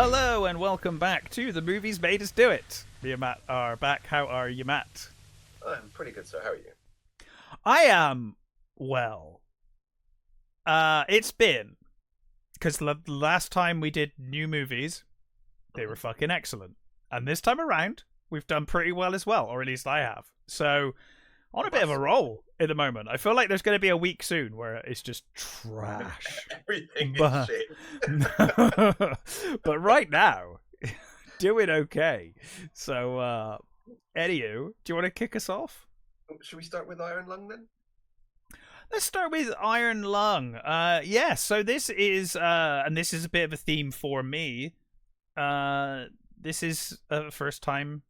Hello and welcome back to The Movies Made Us Do It. Me and Matt are back. How are you, Matt? I'm pretty good, sir. How are you? I am well. It's been because the last time we did new movies, they were fucking excellent, and this time around we've done pretty well as well, or at least I have. So on a bit of a roll at the moment. I feel like there's going to be a week soon where it's just trash. Everything is shit. But right now, doing okay. So, anywho, do you want to kick us off? Should we start with Iron Lung then? Let's start with Iron Lung. Yeah, so this is, and this is a bit of a theme for me. This is a first time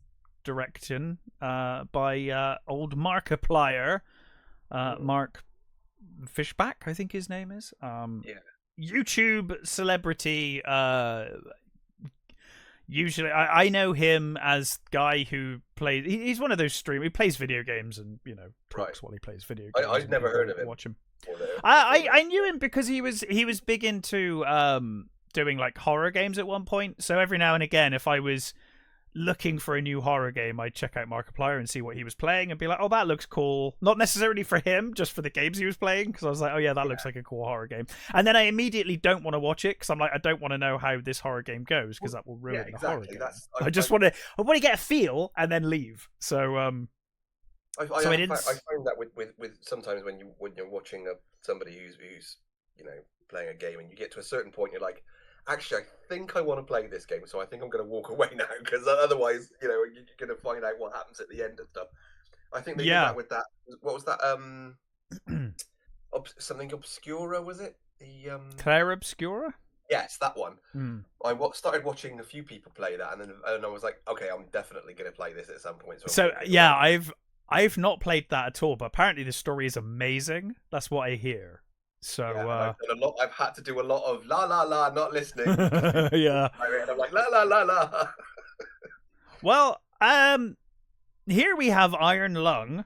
direction by old Markiplier, Mark Fishback, I think his name is. Yeah. YouTube celebrity. Usually, I know him as guy who plays. He's one of those streamers. He plays video games and talks while he plays video games. I've never heard of him. Watch him. I knew him because he was big into doing like horror games at one point. So every now and again, if I was looking for a new horror game, I'd check out Markiplier and see what he was playing and be like, oh, that looks cool. Not necessarily for him, just for the games he was playing, because I was like, oh yeah, that looks like a cool horror game. And then I immediately don't want to watch it because I'm like, I don't want to know how this horror game goes because that will ruin the horror game. I want to get a feel and then leave. So I find that with sometimes when you're watching somebody who's playing a game and you get to a certain point, you're like, actually, I think I want to play this game, so I think I'm going to walk away now, because otherwise, you're going to find out what happens at the end and stuff. I think they did that with that. What was that? Something Obscura, was it? The Claire Obscura? Yes, that one. I started watching a few people play that, and I was like, okay, I'm definitely going to play this at some point. So yeah, I've not played that at all, but apparently the story is amazing. That's what I hear. So I've had to do a lot of la la la, not listening. Yeah, and I'm like la la la la. Well, here we have Iron Lung,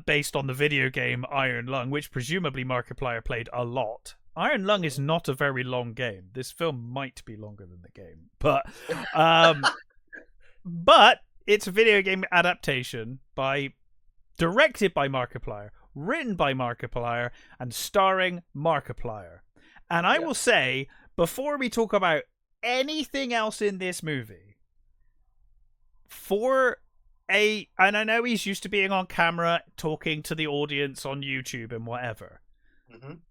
based on the video game Iron Lung, which presumably Markiplier played a lot. Iron Lung is not a very long game. This film might be longer than the game, but but it's a video game adaptation directed by Markiplier, written by Markiplier, and starring Markiplier. And I will say, before we talk about anything else in this movie, and I know he's used to being on camera, talking to the audience on YouTube and whatever,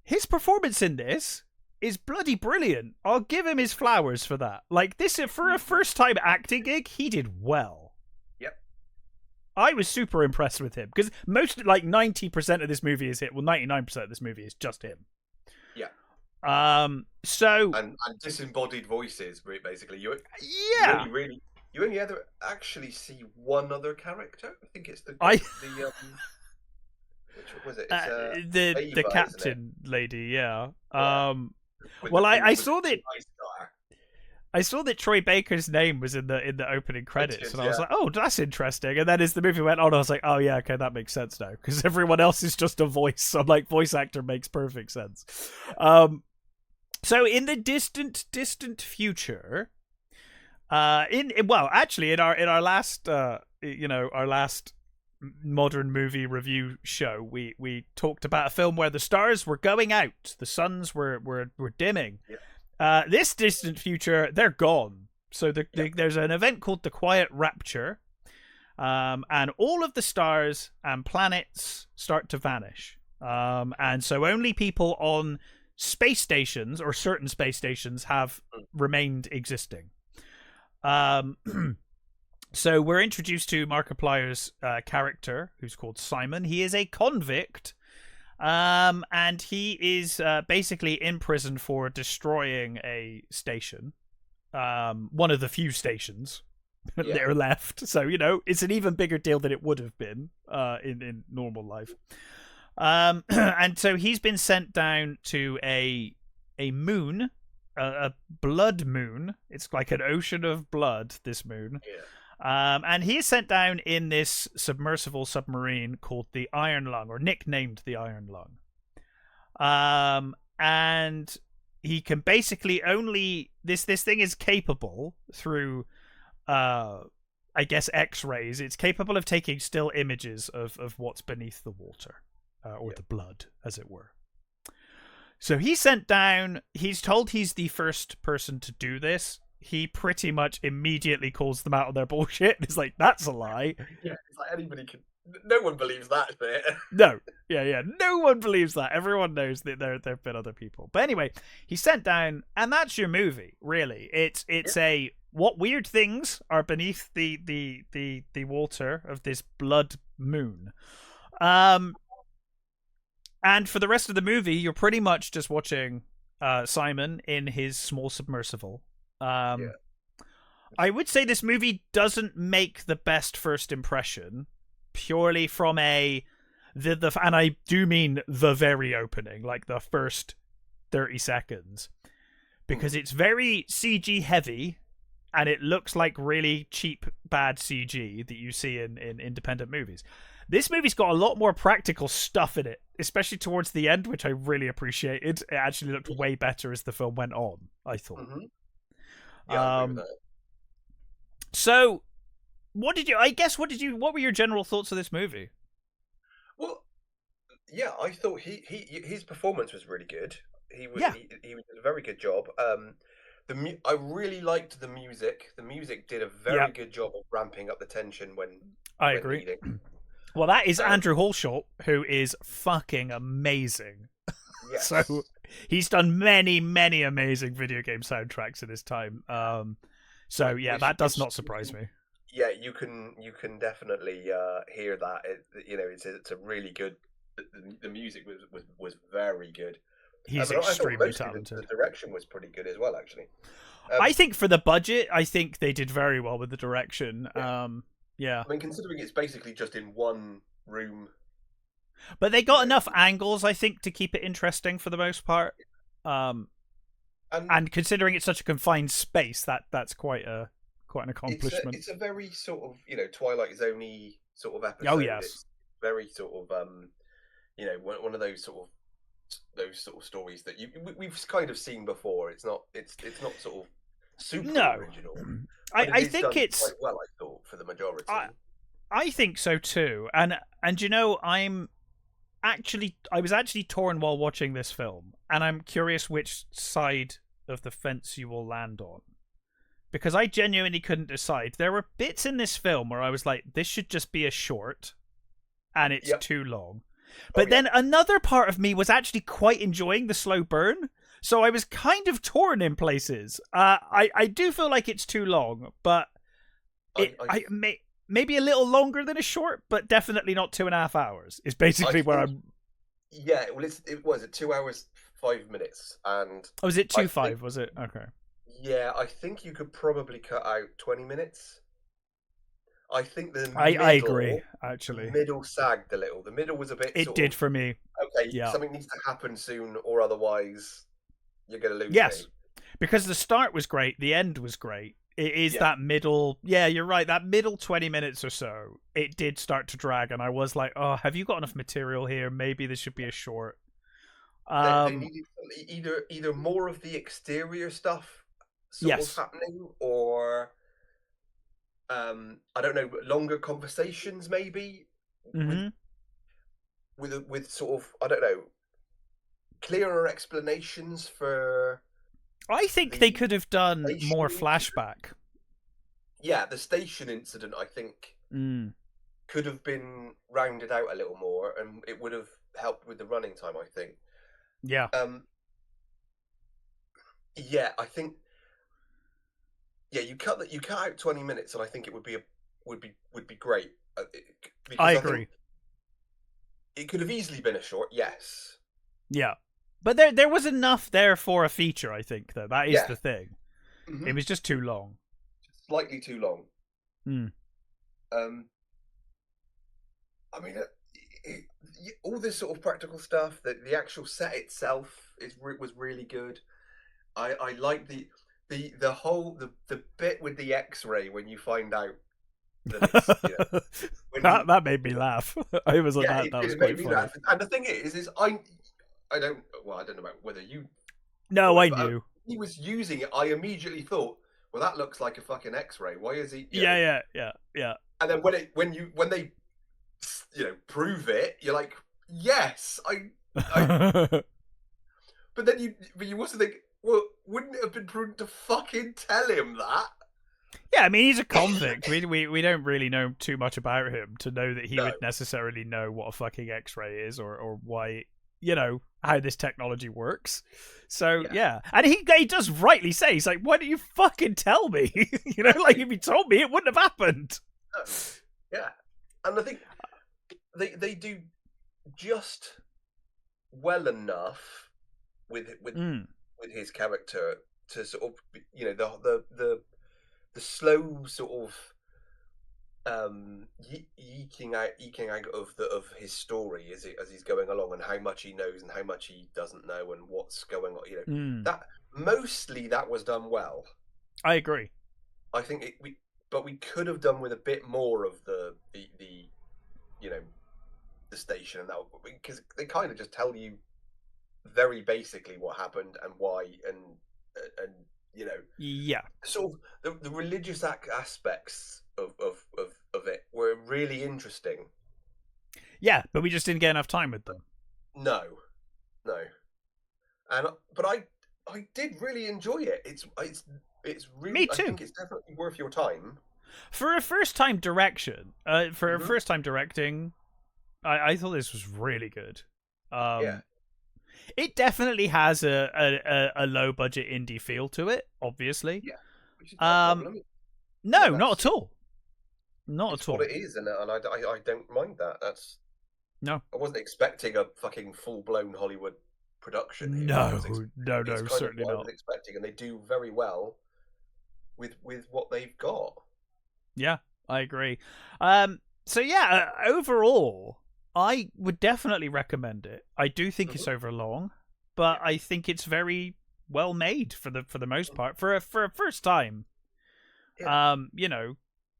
his performance in this is bloody brilliant. I'll give him his flowers for that. Like, this, for a first-time acting gig, he did well. I was super impressed with him because 90% of this movie is him. Well, 99% of this movie is just him. Yeah. So and disembodied voices, basically. You only ever actually see one other character. I think it's which was it? It's, the Ava, captain lady. Yeah. Well, I saw that Troy Baker's name was in the opening credits, and I was like, "Oh, that's interesting." And then as the movie went on, I was like, "Oh yeah, okay, that makes sense now," because everyone else is just a voice. So I'm like, voice actor makes perfect sense. So in the distant future, in our last our last modern movie review show, we talked about a film where the stars were going out, the suns were dimming. Yeah. This distant future, they're gone. So there's an event called the Quiet Rapture, and all of the stars and planets start to vanish. And so only people on space stations, or certain space stations, have remained existing. So we're introduced to Markiplier's character, who's called Simon. He is a convict. And he is basically in prison for destroying a station, one of the few stations that are left. So it's an even bigger deal than it would have been in normal life. And so he's been sent down to a moon, a blood moon. It's like an ocean of blood. This moon. Yeah. And he is sent down in this submersible submarine called the Iron Lung, or nicknamed the Iron Lung. And he can basically only this thing is capable through I guess X-rays. It's capable of taking still images of what's beneath the water, or the blood, as it were. So he's sent down. He's told he's the first person to do this. He pretty much immediately calls them out on their bullshit. It's like, that's a lie. Yeah, it's like anybody can. No one believes that bit. No, yeah, no one believes that. Everyone knows that there have been other people. But anyway, he's sent down, and that's your movie. Really, it's a what weird things are beneath the water of this blood moon. And for the rest of the movie, you're pretty much just watching Simon in his small submersible. I would say this movie doesn't make the best first impression, purely from and I do mean the very opening, like the first 30 seconds, because it's very CG heavy, and it looks like really cheap, bad CG that you see in independent movies. This movie's got a lot more practical stuff in it, especially towards the end, which I really appreciated. It actually looked way better as the film went on, I thought. Mm-hmm. Yeah, I agree with that. So, what were your general thoughts of this movie? Well, yeah, I thought his performance was really good. He did a very good job. I really liked the music. The music did a very good job of ramping up the tension when I agree. Leading. Well, that is Andrew Holshoup, who is fucking amazing. Yes. So he's done many, many amazing video game soundtracks in his time. So yeah, that does not surprise me. Yeah, you can definitely hear that. It's a really good. The music was very good. He's extremely talented. The direction was pretty good as well, actually. I think for the budget, I think they did very well with the direction. Yeah. I mean, considering it's basically just in one room. But they got enough angles, I think, to keep it interesting for the most part. And considering it's such a confined space, that's quite an accomplishment. It's a very sort of, Twilight Zone-y sort of episode. Oh, yes. It's very sort of, one of those sort of stories that we've kind of seen before. It's not sort of super original. I think it's quite well, I thought, for the majority. I think so too. And I was actually torn while watching this film, and I'm curious which side of the fence you will land on, because I genuinely couldn't decide. There were bits in this film where I was like, this should just be a short, and it's too long. But then another part of me was actually quite enjoying the slow burn, so I was kind of torn in places. I do feel like it's too long, but maybe a little longer than a short, but definitely not 2.5 hours. Is basically where I'm. Yeah, well, it was 2 hours 5 minutes, and was it 2.5? Was it okay? Yeah, I think you could probably cut out 20 minutes. I think I agree. Actually, the middle sagged a little. The middle was a bit. It did for me. Okay, something needs to happen soon, or otherwise you're going to lose. Yes, because the start was great, the end was great. It is that middle. Yeah, you're right. That middle 20 minutes or so, it did start to drag, and I was like, "Oh, have you got enough material here? Maybe this should be a short." They needed either more of the exterior stuff sort of happening, or I don't know, longer conversations maybe with sort of, I don't know, clearer explanations for. I think they could have done more flashback. Yeah, the station incident, I think, could have been rounded out a little more, and it would have helped with the running time, I think. Yeah. Yeah, I think. Yeah, you cut out 20 minutes, and I think it would be great. I agree. It could have easily been a short, yes. Yeah, but there was enough there for a feature. I think though that is the thing. Mm-hmm. It was just too long, slightly too long. I mean, all this sort of practical stuff. The actual set itself was really good. I like the bit with the X-ray when you find out that it's, that made me laugh. I was like, that was quite funny. And the thing is I don't know about whether you No, I knew. He was using it. I immediately thought, well, that looks like a fucking X-ray. Why is he? Yeah. And then when they prove it, you're like, yes, I But then you also think, well, wouldn't it have been prudent to fucking tell him that? Yeah, I mean, he's a convict. we don't really know too much about him to know that he would necessarily know what a fucking X-ray is or why, how this technology works. So, yeah. And he does rightly say, he's like, why don't you fucking tell me? Like, if you told me, it wouldn't have happened. Yeah. And I think they do just well enough with his character to sort of, the slow sort of eking out of his story as he's going along, and how much he knows and how much he doesn't know and what's going on. That mostly that was done well. I agree. I think but we could have done with a bit more of the station, and that, because they kind of just tell you very basically what happened and why, and sort of the religious aspects of it were really interesting. Yeah, but we just didn't get enough time with them. No, but I did really enjoy it. It's really, me too. I think it's definitely worth your time for a first time direction. A first time directing, I thought this was really good. It definitely has a low budget indie feel to it, obviously. Yeah. Which is not a problem. No, not at all. Not at all. What it is, and I don't mind that. No. I wasn't expecting a fucking full blown Hollywood production here. No, certainly not. I was expecting, and they do very well with what they've got. Yeah, I agree. So yeah, overall, I would definitely recommend it. I do think it's over long, but I think it's very well made for the most part for a first time. Yeah.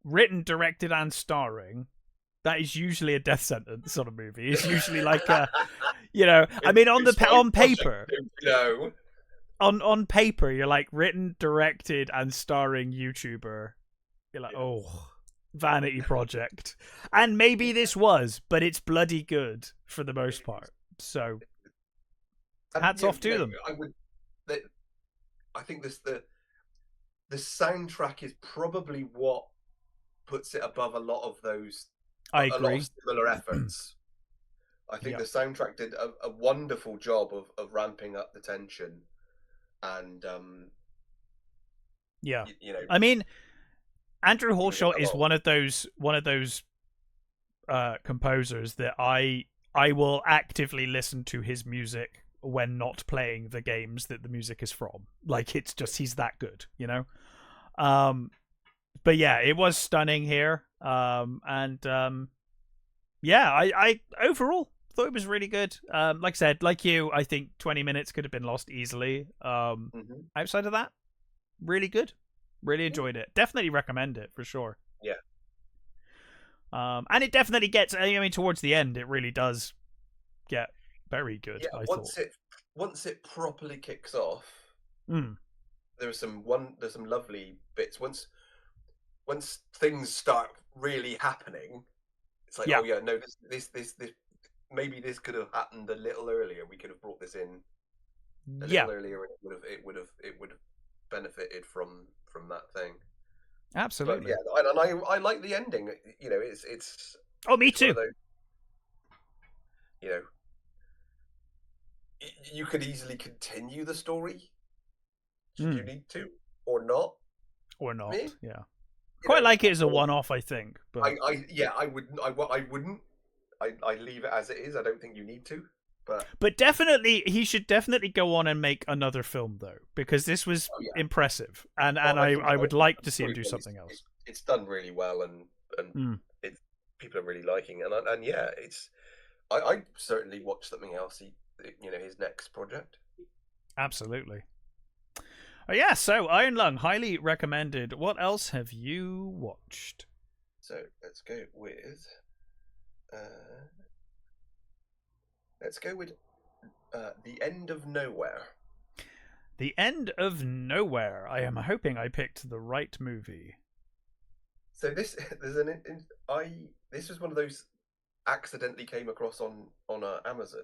Written, directed, and starring. That is usually a death sentence on a movie. It's usually like a, I mean, on paper, on paper, you're like written, directed, and starring YouTuber. You're like, oh, vanity project. And maybe this was, but it's bloody good for the most part. So hats off to them. I think the soundtrack is probably what puts it above a lot of those. I agree. A lot of similar efforts. I think the soundtrack did a wonderful job of ramping up the tension, and I mean, Andrew Horshaw is one of those composers that I will actively listen to his music when not playing the games that the music is from. Like, it's just, he's that good, But yeah, it was stunning here. I overall thought it was really good. Like I said, like you, I think 20 minutes could have been lost easily. Outside of that, really good. Really enjoyed it. Definitely recommend it for sure. Yeah. And it definitely gets, towards the end, it really does get very good. Yeah, once it properly kicks off, there's some lovely bits. Once things start really happening, it's like, oh yeah, no, this maybe this could have happened a little earlier. We could have brought this in a little earlier, and it would have benefited from that thing. Absolutely. But yeah, and I like the ending. It's oh, me too. You could easily continue the story. Should you need to, or not? Or not? Me? Yeah. Quite like it as a one-off, I think. But I wouldn't. I wouldn't. I leave it as it is. I don't think you need to. But definitely, he should definitely go on and make another film, though, because this was impressive, and I would like to see him do something else. It's done really well, and people are really liking it, and yeah, it's. I certainly watch something else. His next project. Absolutely. Oh, yeah, so Iron Lung, highly recommended. What else have you watched? So let's go with The End of Nowhere. The End of Nowhere. I am hoping I picked the right movie. So this this was one of those accidentally came across on Amazon.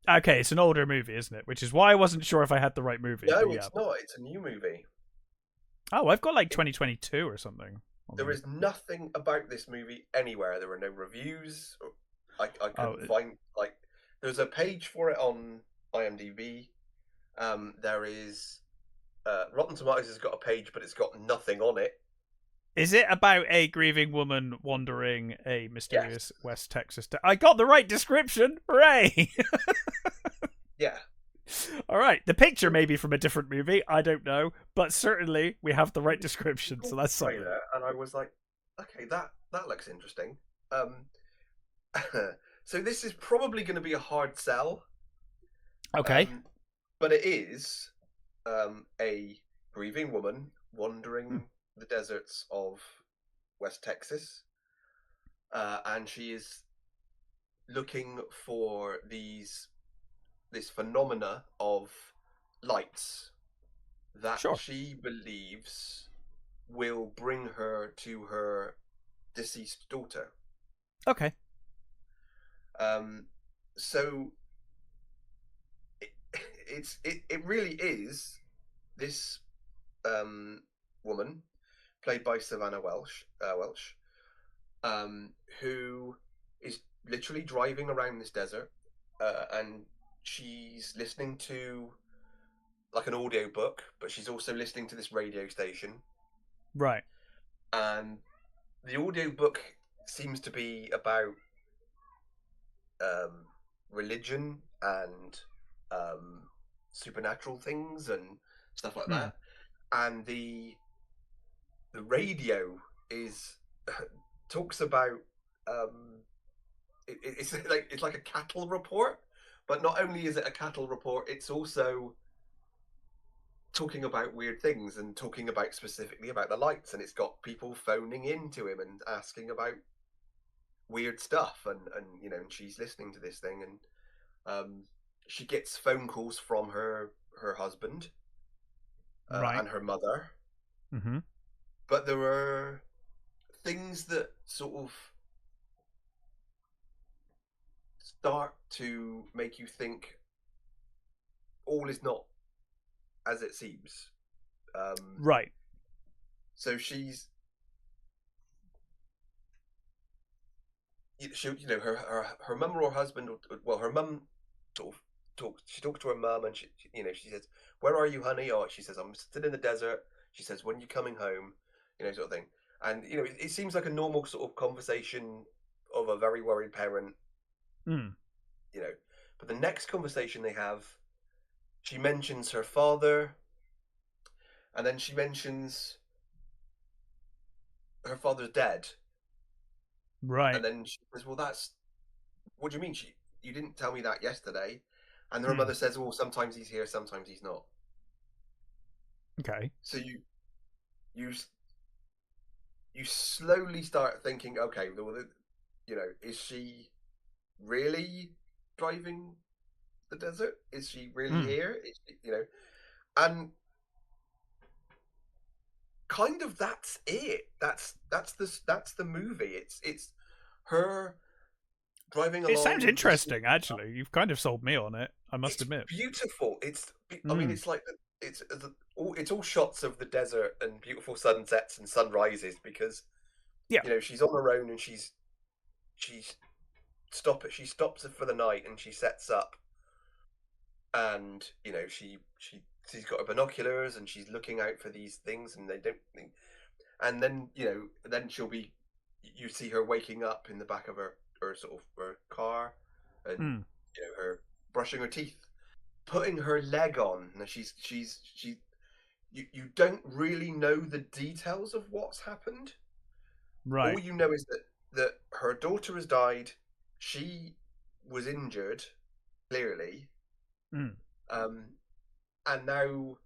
Okay, it's an older movie, isn't it? Which is why I wasn't sure if I had the right movie. No, but yeah. it's not. It's a new movie. Oh, I've got like 2022 or something. There is nothing about this movie anywhere. There were no reviews. I couldn't find like. There's a page for it on IMDb. There is Rotten Tomatoes has got a page, but it's got nothing on it. Is it about a grieving woman wandering a mysterious West Texas? I got the right description! Hooray! Yeah. All right. The picture may be from a different movie. I don't know, but certainly we have the right description, so that's something. And I was like, okay, that looks interesting. So this is probably going to be a hard sell. Okay. But it is a grieving woman wandering the deserts of West Texas, and she is looking for this phenomena of lights that she believes will bring her to her deceased daughter. Okay. So it really is this woman played by Savannah Welsh, who is literally driving around this desert, and she's listening to like an audio book, but she's also listening to this radio station. Right. And the audio book seems to be about religion and supernatural things and stuff like that. And the radio is talks about it's like a cattle report, but not only is it a cattle report, it's also talking about weird things and talking about specifically about the lights, and it's got people phoning into him and asking about weird stuff, and you know, and she's listening to this thing, and she gets phone calls from her husband and her mother. Mm-hmm. But there are things that sort of start to make you think all is not as it seems. Right. So she's, you know, her mum or her husband, well, her mum sort of she talks to her mum, and she, you know, she says, "Where are you, honey?" Or she says, "I'm sitting in the desert." She says, "When are you coming home?" You know, sort of thing. And you know, it seems like a normal sort of conversation of a very worried parent. You know, but the next conversation they have, she mentions her father, and then she mentions her father's dead. Right. And then she says, "Well, what do you mean? You didn't tell me that yesterday." And her mother says, "Well, sometimes he's here, sometimes he's not." Okay. So you slowly start thinking, okay, you know, is she really driving the desert? Is she really here? Is she, you know, and kind of that's it. That's the movie. It's her driving along. It sounds interesting, actually. You've kind of sold me on it, I must admit. Beautiful. I mean, it's like it's all shots of the desert and beautiful sunsets and sunrises, because you know, she's on her own, and she stops for the night, and she sets up, and you know, she's got her binoculars, and she's looking out for these things, and they don't think, and then you know, then you see her waking up in the back of her sort of her car, and you know, her brushing her teeth, putting her leg on. Now you don't really know the details of what's happened. Right. All you know is that her daughter has died. She was injured, clearly. And now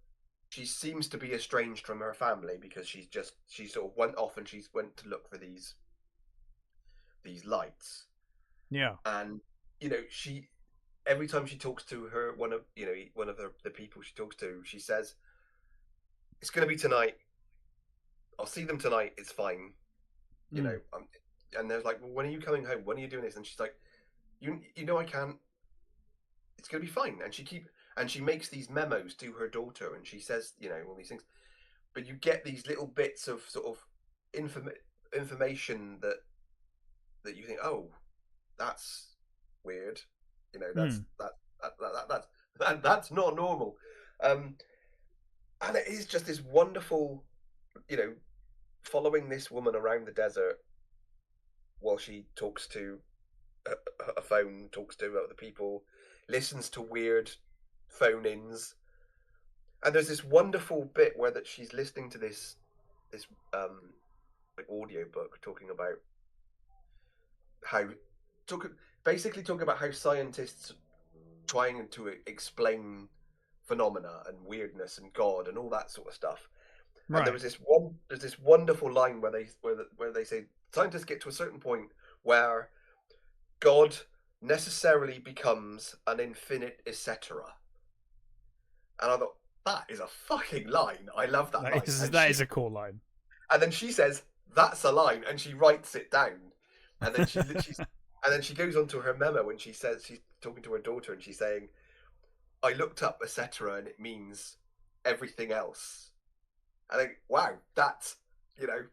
she seems to be estranged from her family, because she sort of went off, and she went to look for these lights. Yeah. And you know, she every time she talks to her one of the people she talks to, she says, "It's going to be tonight. I'll see them tonight. It's fine." You know, and they're like, "Well, when are you coming home? When are you doing this?" And she's like, "You know, I can't. It's going to be fine." And she makes these memos to her daughter, and she says, you know, all these things. But you get these little bits of sort of information that you think, oh, that's weird. You know, that's not normal. And it is just this wonderful, you know, following this woman around the desert while she talks to a phone, talks to other people, listens to weird phone-ins. And there's this wonderful bit where that she's listening to this like audio book talking about basically talking about how scientists trying to explain phenomena and weirdness and God and all that sort of stuff. Right. And there's this wonderful line where they say scientists get to a certain point where God necessarily becomes an infinite etc. And I thought, that is a fucking line. I love that line. That is a cool line. And then she says, "That's a line," and she writes it down. And then she goes on to her memo when she says she's talking to her daughter and she's saying, "I looked up etc. and it means everything else." I think, wow, that's you know,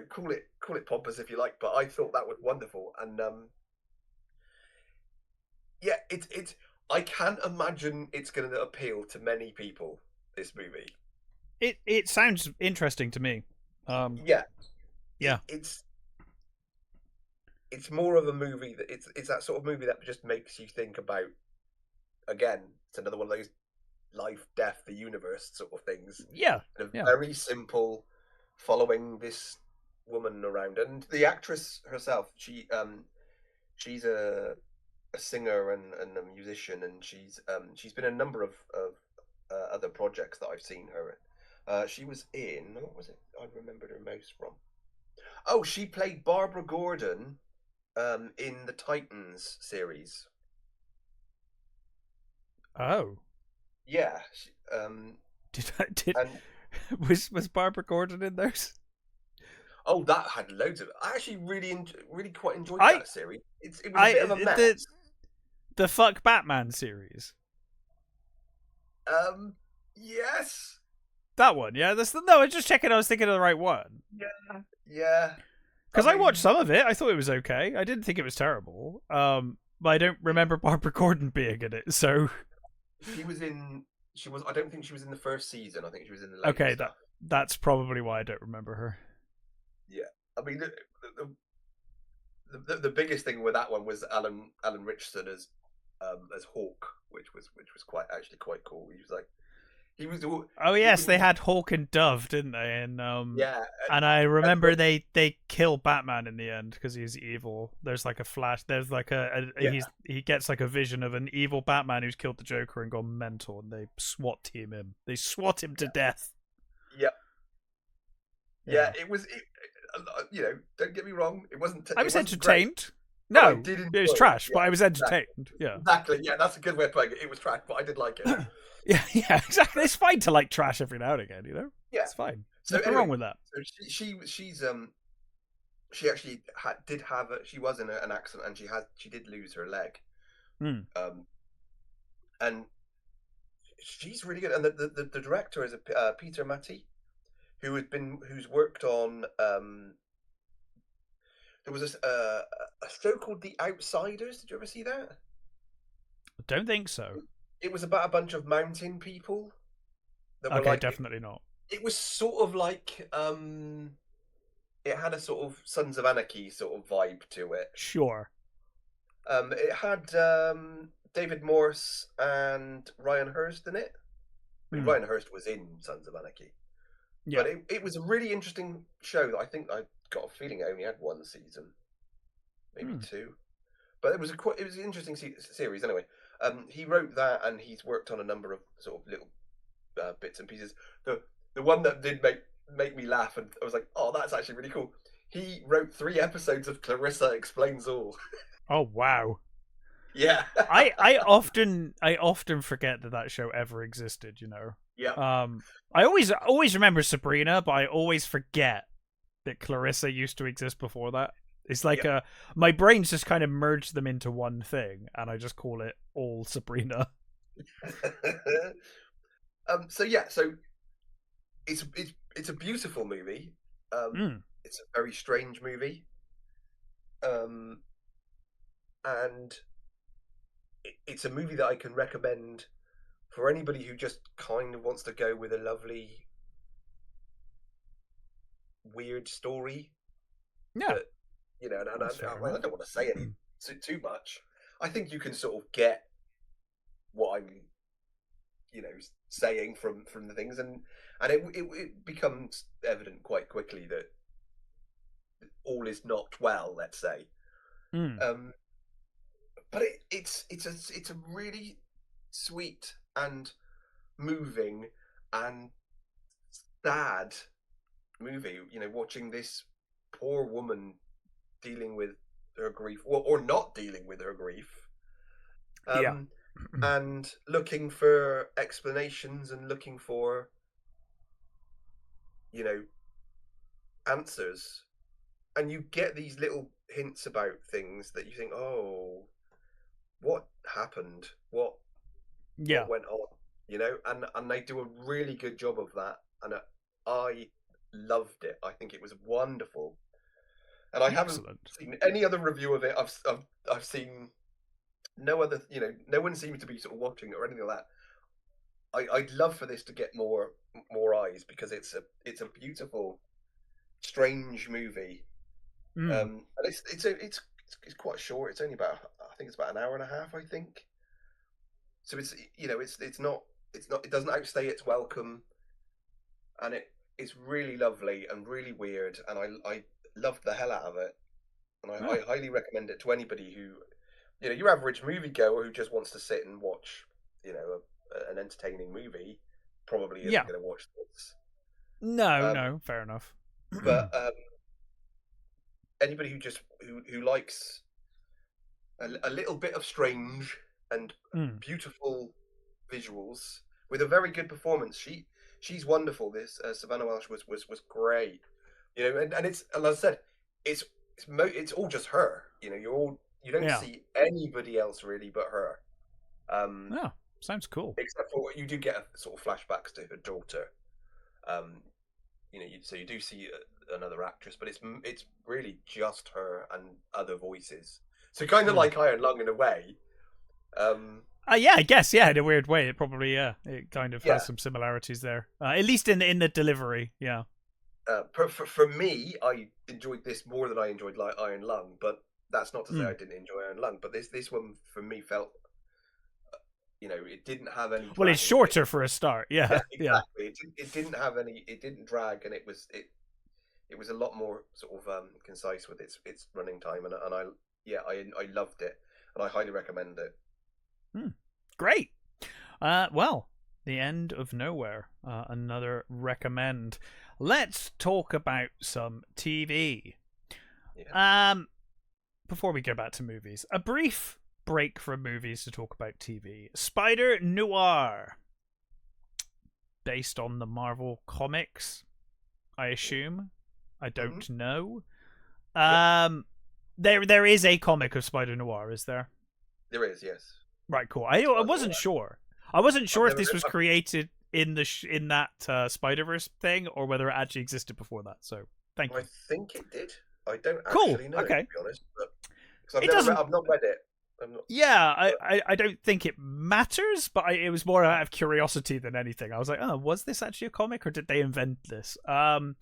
call it pompous if you like, but I thought that was wonderful. And yeah, it's I can't imagine it's going to appeal to many people, this movie. It sounds interesting to me. Yeah. It's more of a movie that it's that sort of movie that just makes you think about, again, it's another one of those life, death, the universe sort of things. Yeah. Very simple, following this woman around. And the actress herself, she's a singer and a musician, and she's been in a number of other projects that I've seen her in. She was in, what was it I remembered her most from? Oh, she played Barbara Gordon in the Titans series. Oh. Yeah. Was Barbara Gordon in those? Oh, that had loads of. I actually really quite enjoyed that series. It was a bit of a mess. The Fuck Batman series. Yes. That one, yeah. No, I was just checking. I was thinking of the right one. Yeah. Because I watched some of it. I thought it was okay. I didn't think it was terrible. But I don't remember Barbara Gordon being in it. So she was in. She was. I don't think she was in the first season. I think she was in the later okay. stuff. That's probably why I don't remember her. Yeah, I mean, the biggest thing with that one was Alan Richardson as Hawk, which was quite cool. He was. Oh yes, they had Hawk and Dove, didn't they? And yeah, and I remember they kill Batman in the end because he's evil. There's like a flash. There's like he gets like a vision of an evil Batman who's killed the Joker and gone mental, and they SWAT team him. They SWAT him to death. Yeah. Yeah, it was. You know, don't get me wrong. It wasn't. I was entertained. No, it was trash, but I was entertained. Yeah, exactly. Yeah, that's a good way of putting it. It was trash, but I did like it. Yeah, exactly. It's fine to like trash every now and again, you know. Yeah, it's fine. There's nothing wrong with that. So she actually she was in an accident, and she did lose her leg. And she's really good. And the director is Peter Matty, who's worked on there was a show called The Outsiders. Did you ever see that? I don't think so. It was about a bunch of mountain people. Okay, definitely not. It was sort of like it had a sort of Sons of Anarchy sort of vibe to it. Sure. It had David Morse and Ryan Hurst in it. I mean, Ryan Hurst was in Sons of Anarchy. Yeah. But it was a really interesting show that I think I got a feeling it only had one season, maybe two. But it was an interesting series anyway. He wrote that, and he's worked on a number of sort of little bits and pieces. The one that did make me laugh, and I was like, oh, that's actually really cool. He wrote 3 episodes of Clarissa Explains All. Oh wow! Yeah. I often forget that show ever existed. You know. Yeah. I always remember Sabrina, but I always forget that Clarissa used to exist before that. It's like my brain's just kind of merged them into one thing, and I just call it all Sabrina. So it's a beautiful movie. It's a very strange movie. And it's a movie that I can recommend for anybody who just kind of wants to go with a lovely, weird story. Yeah. That, you know, and I don't want to say any too much. I think you can sort of get what I'm, you know, saying from the things, and it becomes evident quite quickly that all is not well, let's say. But it's a really sweet and moving and sad movie. You know, watching this poor woman dealing with her grief, or not dealing with her grief, and looking for explanations and looking for, you know, answers, and you get these little hints about things that you think, oh, what happened? What went on? You know, and they do a really good job of that, and I loved it. I think it was wonderful, and I haven't seen any other review of it. I've seen no other. You know, no one seems to be sort of watching it or anything like that. I'd love for this to get more eyes, because it's a beautiful, strange movie. And it's quite short. It's only about, I think it's about an hour and a half, I think. So it's, you know, it doesn't outstay its welcome, and it's really lovely and really weird, and I loved the hell out of it, and I highly recommend it to anybody who, you know, your average moviegoer who just wants to sit and watch, you know, an entertaining movie, probably isn't going to watch this. No, fair enough. But anybody who likes a little bit of strange and beautiful visuals with a very good performance. She's wonderful. This Savannah Welsh was great. You know, and it's, as I said, it's all just her. You know, you don't see anybody else really but her. Sounds cool. Except for you do get a sort of flashbacks to her daughter. You know, so you do see another actress, but it's really just her and other voices. So kind of like Iron Lung in a way. Yeah, I guess, in a weird way, it probably, it kind of has some similarities there. At least in the delivery, yeah. For me, I enjoyed this more than I enjoyed Iron Lung, but that's not to say I didn't enjoy Iron Lung. But this one for me felt, you know, it didn't have any. Well, it's shorter for a start, yeah. Exactly. It didn't have any. It didn't drag, and it was a lot more sort of concise with its running time, and I loved it, and I highly recommend it. Great. Well, The End of Nowhere, another recommend. Let's talk about some TV. Before we go back to movies, a brief break from movies to talk about TV. Spider-Noir, based on the Marvel comics, I assume. I don't know. There is a comic of Spider-Noir, is there? There is, yes. Right, cool. I wasn't sure. I wasn't sure if this was created in that Spider-Verse thing, or whether it actually existed before that. So, thank you. I think it did. I don't actually know, to be honest. But, I've not read it. I don't think it matters, but it was more out of curiosity than anything. I was like, oh, was this actually a comic, or did they invent this? So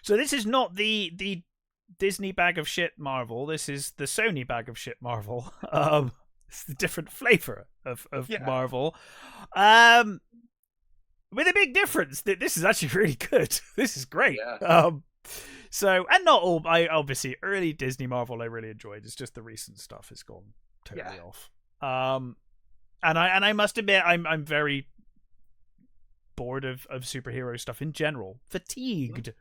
this is not the Disney bag of shit Marvel. This is the Sony bag of shit Marvel. It's the different flavor of Marvel. With a big difference that this is actually really good. This is great. Yeah. So, and not all, obviously early Disney Marvel I really enjoyed. It's just the recent stuff has gone totally off. And I must admit I'm very bored of superhero stuff in general. Fatigued.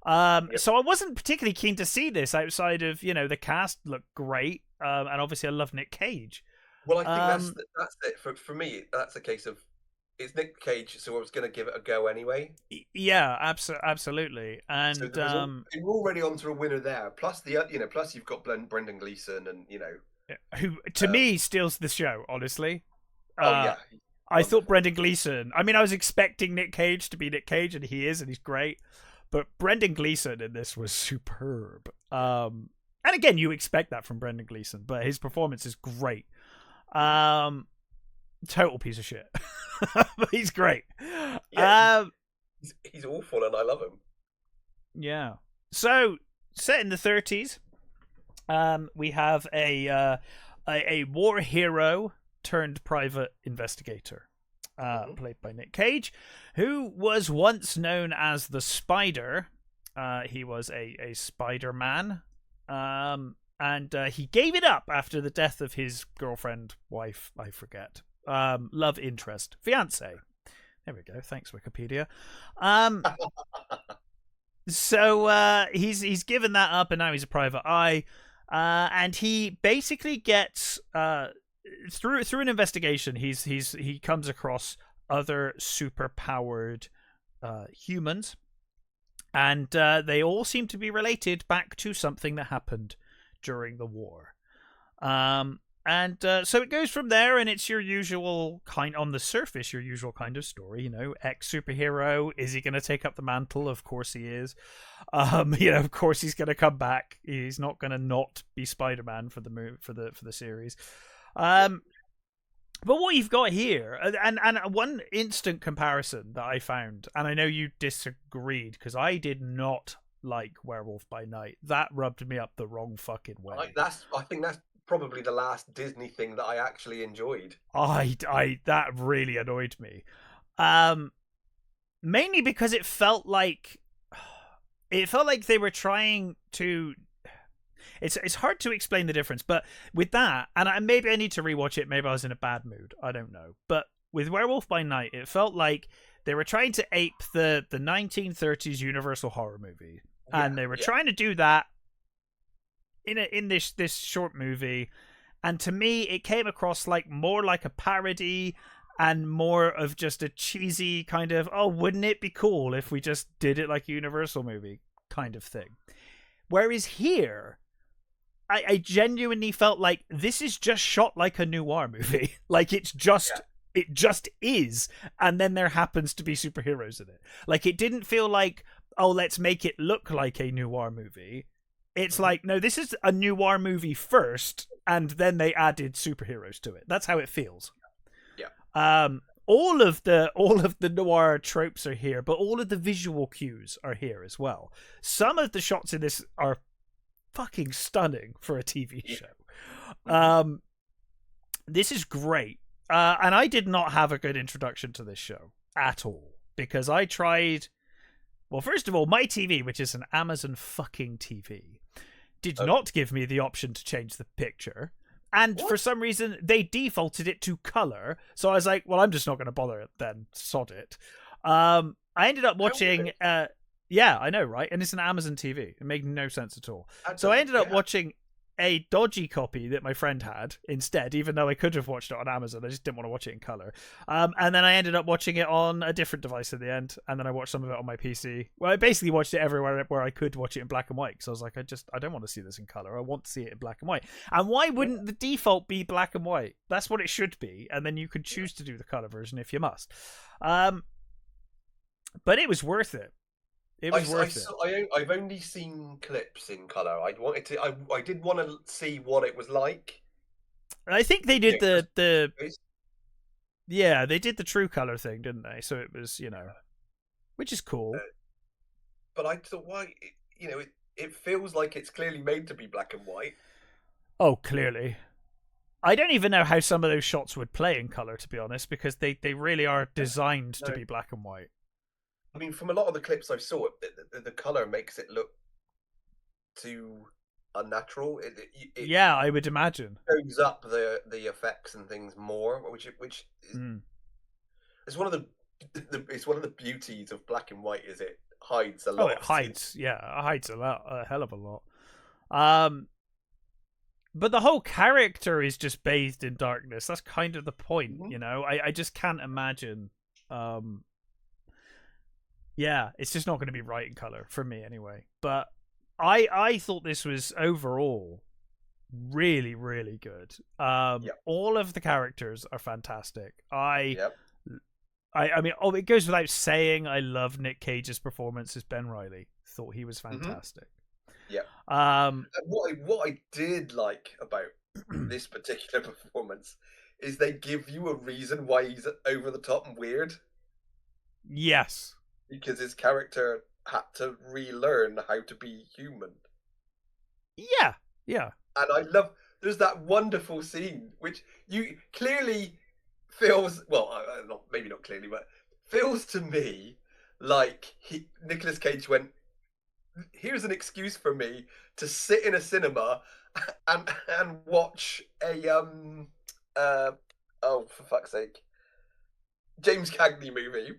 So I wasn't particularly keen to see this outside of, you know, the cast looked great. And obviously I love Nick Cage. Well, I think that's it for me. That's a case of it's Nick Cage, so I was going to give it a go anyway. Yeah, absolutely. And so we're already onto a winner there. Plus plus you've got Brendan Gleeson, and who to me steals the show. Honestly, yeah, I thought Brendan Gleeson. I mean, I was expecting Nick Cage to be Nick Cage, and he is, and he's great. But Brendan Gleeson in this was superb. And again, you expect that from Brendan Gleeson, but his performance is great. Total piece of shit. But he's great. Yeah, he's awful, and I love him. Yeah. So, set in the 30s, we have a war hero turned private investigator, played by Nick Cage, who was once known as the Spider. He was a Spider-Man, and he gave it up after the death of his girlfriend, wife, I forget, love interest, fiance. There we go. Thanks, Wikipedia. So he's given that up, and now he's a private eye, and he basically gets through an investigation. He comes across other superpowered humans, and they all seem to be related back to something that happened during the war. So it goes from there, and it's your usual on the surface, your usual kind of story. Ex-superhero, is he going to take up the mantle? Of course he is. Of course he's going to come back. He's not going to not be Spider-Man for the series. But what you've got here, and one instant comparison that I found, and I know you disagreed because I did not like Werewolf by Night. That rubbed me up the wrong fucking way. I think that's probably the last Disney thing that I actually enjoyed. That really annoyed me. Mainly because it felt like they were trying to. It's hard to explain the difference, but with that, and maybe I need to rewatch it. Maybe I was in a bad mood. I don't know. But with Werewolf by Night, it felt like they were trying to ape the 1930s Universal horror movie, and they were trying to do that in this short movie, and to me it came across more like a parody and more of just a cheesy kind of, oh, wouldn't it be cool if we just did it like a Universal movie kind of thing. Whereas here, I genuinely felt like this is just shot like a noir movie. Like it just is, and then there happens to be superheroes in it. Like it didn't feel like, oh, let's make it look like a noir movie. It's like, no, this is a noir movie first, and then they added superheroes to it. That's how it feels. Yeah. All of the noir tropes are here, but all of the visual cues are here as well. Some of the shots in this are fucking stunning for a TV show. This is great. And I did not have a good introduction to this show at all, because I tried. Well, first of all, my TV, which is an Amazon fucking TV, did not give me the option to change the picture. And for some reason, they defaulted it to color. So I was like, well, I'm just not going to bother then. Sod it. I ended up watching... yeah, I know, right? And it's an Amazon TV. It made no sense at all. So I ended up watching a dodgy copy that my friend had instead, even though I could have watched it on Amazon. I just didn't want to watch it in color. And then I ended up watching it on a different device at the end, and then I watched some of it on my PC. Well, I basically watched it everywhere where I could watch it in black and white, because I was like, I don't want to see this in color. I want to see it in black and white. And why wouldn't the default be black and white? That's what it should be, and then you could choose to do the color version if you must. But it was worth it. It was worth it. I've only seen clips in color. I did want to see what it was like. I think they did the they did the true color thing, didn't they? So it was, which is cool. But I thought, why? It feels like it's clearly made to be black and white. Oh, clearly. I don't even know how some of those shots would play in color, to be honest, because they really are designed to be black and white. I mean, from a lot of the clips I saw, the color makes it look too unnatural. Yeah, I would imagine. Shows up the effects and things more, which is one of the beauties of black and white. Is it hides a lot? Oh, it hides. Yeah, it hides a hell of a lot. But the whole character is just bathed in darkness. That's kind of the point, you know? I just can't imagine. Yeah, it's just not going to be right in color for me anyway. But I thought this was overall really, really good. All of the characters are fantastic. I mean, it goes without saying, I love Nick Cage's performance as Ben Reilly. Thought he was fantastic. Yeah. What I did like about this particular performance is they give you a reason why he's over the top and weird. Yes. Because his character had to relearn how to be human. Yeah. Yeah. And I love, there's that wonderful scene, which you clearly feels, well, maybe not clearly, but feels to me like Nicolas Cage went, here's an excuse for me to sit in a cinema and watch a oh, for fuck's sake, James Cagney movie.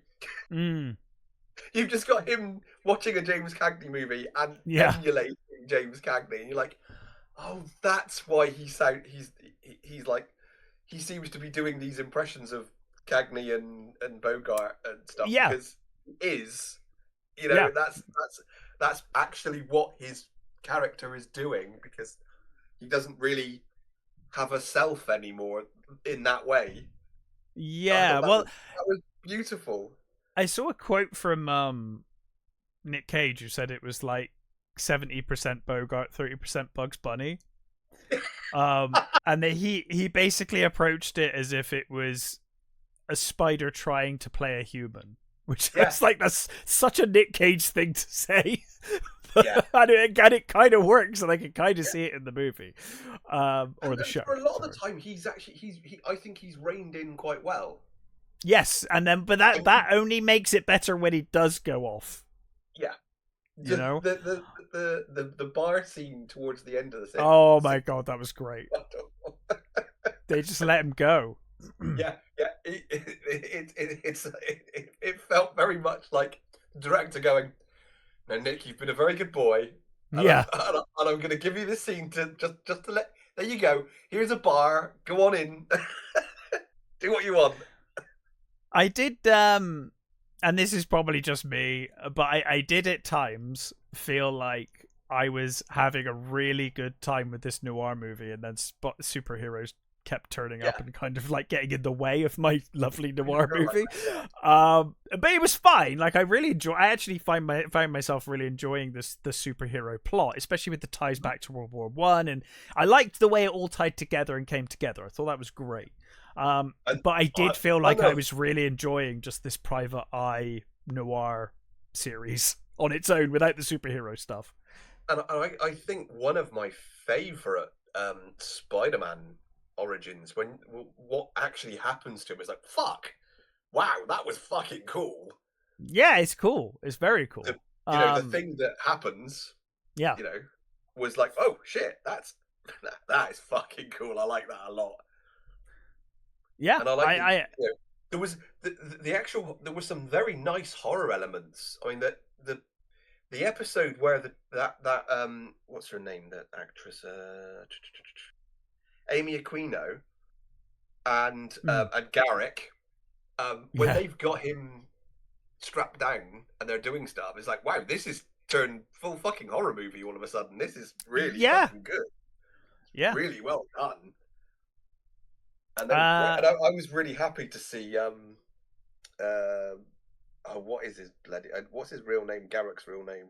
You've just got him watching a James Cagney movie and emulating James Cagney, and you're like, oh, that's why he's like, he seems to be doing these impressions of Cagney and Bogart and stuff, because he is, you know, that's actually what his character is doing, because he doesn't really have a self anymore in that way. Yeah, that was beautiful. I saw a quote from Nick Cage who said it was like 70% Bogart, 30% Bugs Bunny. And he basically approached it as if it was a spider trying to play a human, which is like, that's such a Nick Cage thing to say. And it kind of works, and I can kind of see it in the movie or the show. For a lot of the time, I think he's reined in quite well. Yes, and then but that only makes it better when he does go off. Yeah, you know, the bar scene towards the end of the scene. Oh my god, that was great. They just let him go. Yeah. It felt very much like the director going, "Now, Nick, you've been a very good boy. And I'm going to give you this scene to just to let. There you go. Here's a bar. Go on in. Do what you want." I did, and this is probably just me, but I did at times feel like I was having a really good time with this noir movie, and then superheroes kept turning up and kind of like getting in the way of my lovely noir movie. But it was fine. Like, I actually found myself really enjoying the superhero plot, especially with the ties back to World War One, and I liked the way it all tied together and came together. I thought that was great. But I did feel like I was really enjoying just this private eye noir series on its own without the superhero stuff. And I think one of my favorite Spider-Man origins, when what actually happens to him, is like, fuck, wow, that was fucking cool. Yeah, it's cool. It's very cool. The thing that happens, was like, oh shit, that is fucking cool. I like that a lot. Yeah, and I like there was there were some very nice horror elements. I mean, the episode where that what's her name, that actress, Amy Aquino and Garrick, when they've got him strapped down and they're doing stuff, it's like, wow, this is turned full fucking horror movie all of a sudden. This is really fucking good. Yeah, really well done. And then, and I was really happy to see what is his bloody, what's his real name? Garrick's real name.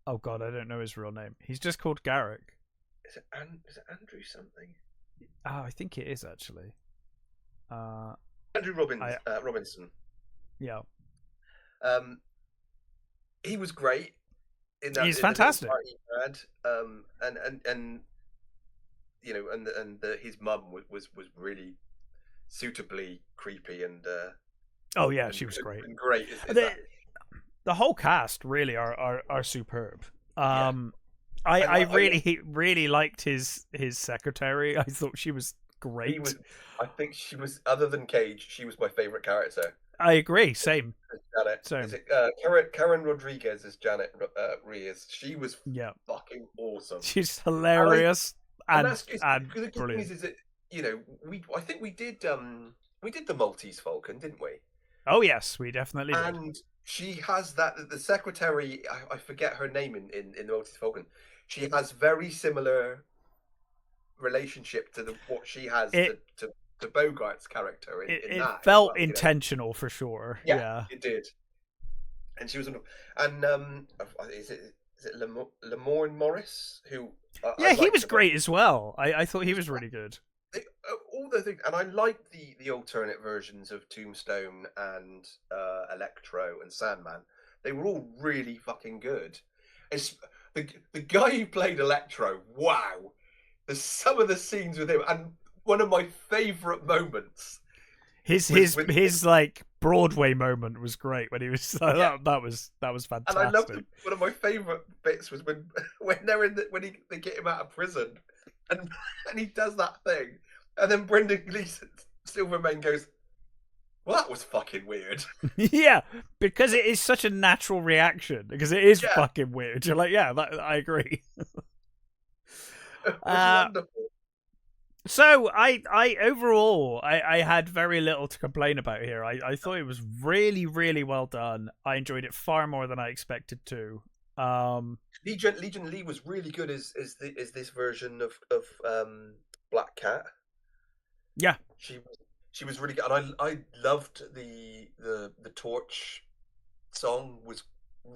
Oh god, I don't know his real name. He's just called Garrick. Is it Andrew something? Oh, I think it is actually. Andrew Robinson. Yeah. He was great in that. He's fantastic. And you know, and his mum was really suitably creepy and. Oh yeah, she was great. And great. The whole cast really are superb. I really liked his secretary. I thought she was great. I think she was, other than Cage, she was my favorite character. I agree. Same. Janet. Same. Is it, Karen Rodriguez is Janet Reyes. She was fucking awesome. She's hilarious. and that's the good thing is that I think we did the Maltese Falcon, didn't we? Oh yes, we definitely did. And she has that the secretary. I forget her name in the Maltese Falcon. She has very similar relationship to what she has to Bogart's character in that. It felt intentional for sure. Yeah, it did. And she was, and is it Lamorne Morris who? He was great as well. I thought he was really good. All the things, and I like the alternate versions of Tombstone and Electro and Sandman. They were all really fucking good. It's the guy who played Electro. Wow, there's some of the scenes with him, and one of my favorite moments. His like Broadway moment was great when he was that was fantastic. And I loved one of my favorite bits was when they're they get him out of prison, and he does that thing, and then Brendan Gleeson Silverman goes, "Well, that was fucking weird." Yeah, because it is such a natural reaction. Because it is fucking weird. You're like, yeah, I agree. Wonderful. So I overall I had very little to complain about here. I thought it was really, really well done. I enjoyed it far more than I expected to. Legion Lee was really good as this version of Black Cat. Yeah, she was really good, and I loved the Torch song was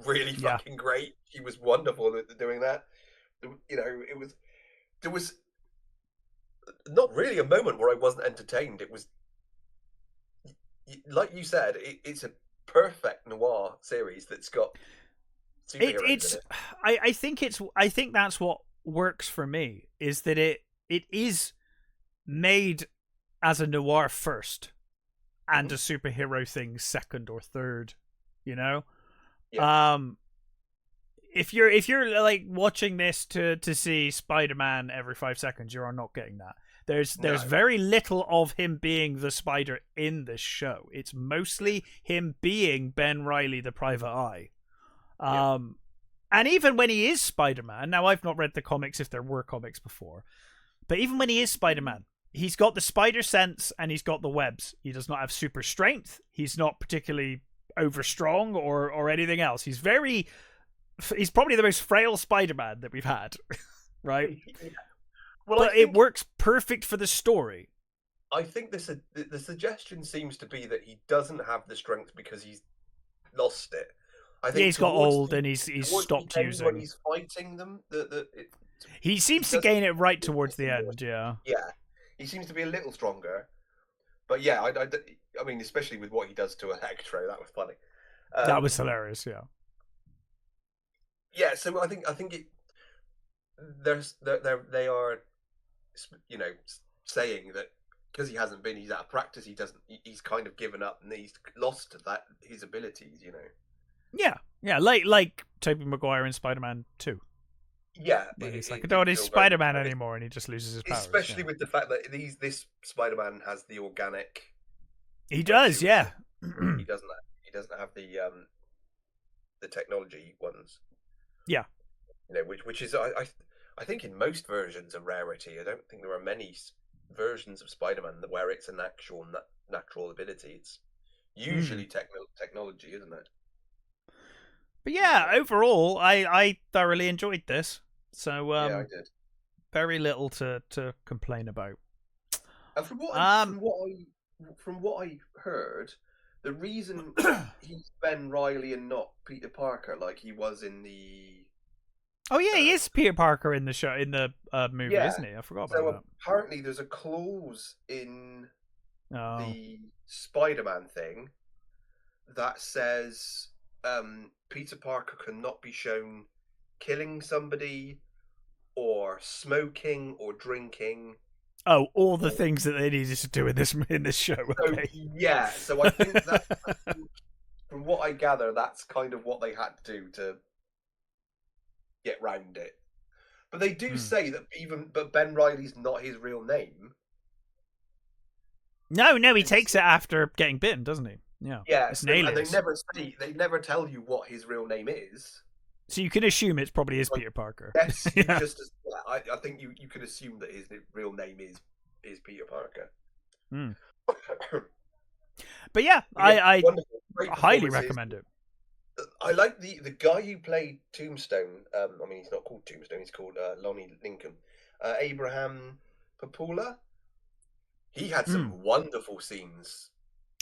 really fucking great. She was wonderful at doing that. There was not really a moment where I wasn't entertained. It was, like you said, it's a perfect noir series that's got superheroes in it. I think that's what works for me, is that it is made as a noir first and a superhero thing second or third, if you're like watching this to see Spider-Man every 5 seconds, you are not getting that. There's very little of him being the Spider in this show. It's mostly him being Ben Reilly, the Private Eye. And even when he is Spider-Man, now I've not read the comics if there were comics before, but even when he is Spider-Man, he's got the spider sense and he's got the webs. He does not have super strength. He's not particularly over strong or anything else. He's probably the most frail Spider-Man that we've had, right? Well, but it works perfect for the story. I think the suggestion seems to be that he doesn't have the strength because he's lost it. I think he's got old and he's stopped using. When he's fighting them, he seems to gain it right towards the end. Yeah, he seems to be a little stronger. But yeah, I mean, especially with what he does to Electro, that was funny. That was hilarious. Yeah. Yeah, so I think they are, saying that because he hasn't been, he's out of practice. He's kind of given up and he's lost his abilities. Yeah, like Tobey Maguire in Spider-Man 2. Yeah, he's like, I don't want to be Spider-Man anymore, and he just loses his powers. Especially with the fact that this Spider-Man has the organic. He does, yeah. He doesn't have the technology ones. Yeah, which is I think in most versions a rarity. I don't think there are many versions of Spider-Man where it's an actual natural ability. It's usually technology, isn't it? But yeah, overall, I thoroughly enjoyed this. So yeah, I did. Very little to complain about. And from what I heard, the reason he's Ben Reilly and not Peter Parker like he was in the. Oh yeah, he is Peter Parker in the show, in the movie, isn't he? I forgot about that. Apparently, there's a clause in the Spider-Man thing that says Peter Parker cannot be shown killing somebody or smoking or drinking. Oh, all the things that they needed to do in this show. Okay. So I think that from what I gather, that's kind of what they had to do to get round it. But they do say that but Ben Reilly's not his real name. No, he takes it after getting bitten, doesn't he? Yeah. Yeah, and they never tell you what his real name is. So you can assume it's probably is Peter Parker. Yes, yeah. I think you can assume that his real name is Peter Parker. Mm. But yeah, I highly recommend it. I like the guy who played Tombstone. I mean, he's not called Tombstone. He's called Lonnie Lincoln. Abraham Papula. He had some wonderful scenes.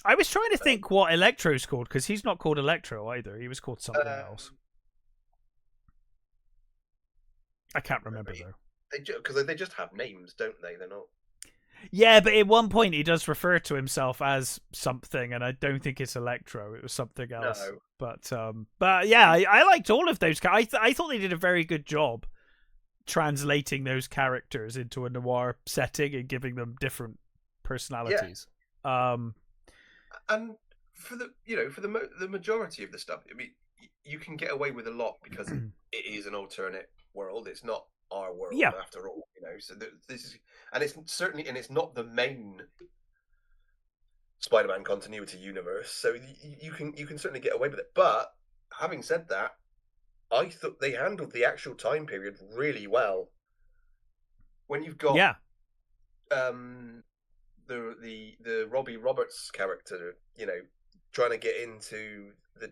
I was trying to think what Electro's called, because he's not called Electro either. He was called something else. I can't remember though. Because they just have names, don't they? They're not. Yeah, but at one point he does refer to himself as something, and I don't think it's Electro. It was something else. No. But yeah, I liked all of those. I thought they did a very good job translating those characters into a noir setting and giving them different personalities. Yeah. And for the majority of the stuff, I mean, you can get away with a lot because it is an alternate world. It's not our world after all, So this is, and it's not the main Spider-Man continuity universe. So you can certainly get away with it. But having said that, I thought they handled the actual time period really well. When you've got the Robbie Roberts character, trying to get into the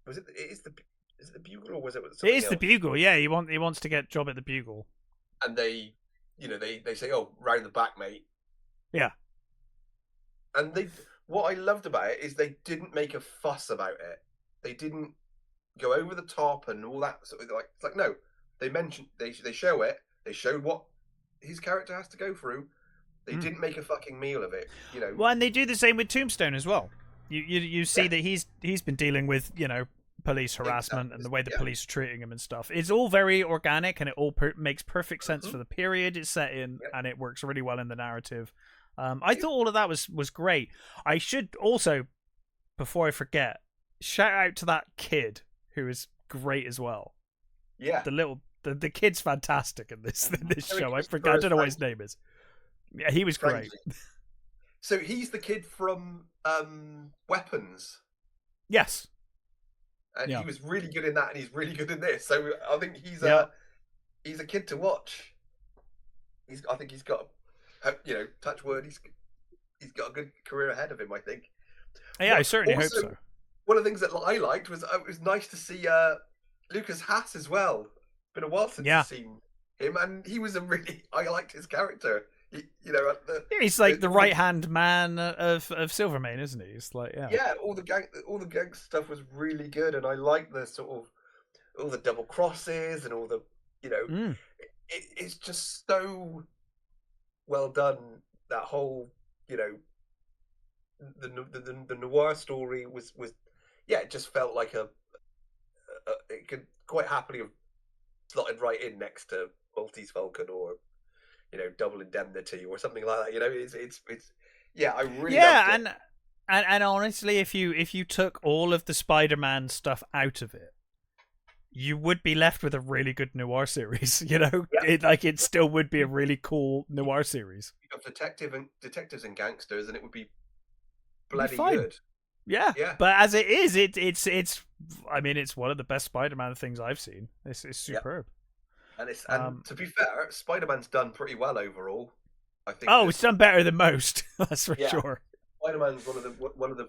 was it is it the Bugle or was it something else? The Bugle, yeah. He wants to get a job at the Bugle. And they say, "Oh, round the back, mate." Yeah. And what I loved about it is they didn't make a fuss about it. They didn't go over the top and all that sort of it's like no. They show it. They showed what his character has to go through. They didn't make a fucking meal of it, Well, and they do the same with Tombstone as well. You see that he's been dealing with police harassment and the way the police are treating him and stuff. It's all very organic and it all makes perfect sense for the period it's set in, and it works really well in the narrative. I thought all of that was great. I should also, before I forget, shout out to that kid who is great as well. Yeah, the kid's fantastic in this show. I forgot. I don't know what his name is. Yeah, he was great. So he's the kid from Weapons. Yes. And he was really good in that, and he's really good in this. So I think he's a kid to watch. I think he's got, touch wood. He's got a good career ahead of him. I think. Yeah, I certainly hope so. One of the things that I liked was it was nice to see Lucas Haas as well. Been a while since I've seen him, and he was I liked his character. He's like the right-hand man of Silvermane, isn't he? It's like all the gang stuff was really good, and I like the sort of all the double crosses and all the it's just so well done. That whole the noir story was it just felt like it could quite happily have slotted right in next to Maltese Falcon or Double Indemnity or something like that. It's I really loved it. And honestly, if you took all of the Spider-Man stuff out of it, you would be left with a really good noir series. It still would be a really cool noir series. You got detectives and gangsters, and it would be bloody good. Yeah, but as it is, it's I mean, it's one of the best Spider-Man things I've seen. It's superb. And to be fair, Spider-Man's done pretty well overall. I think. It's done better than most. That's for sure. Spider-Man's one of the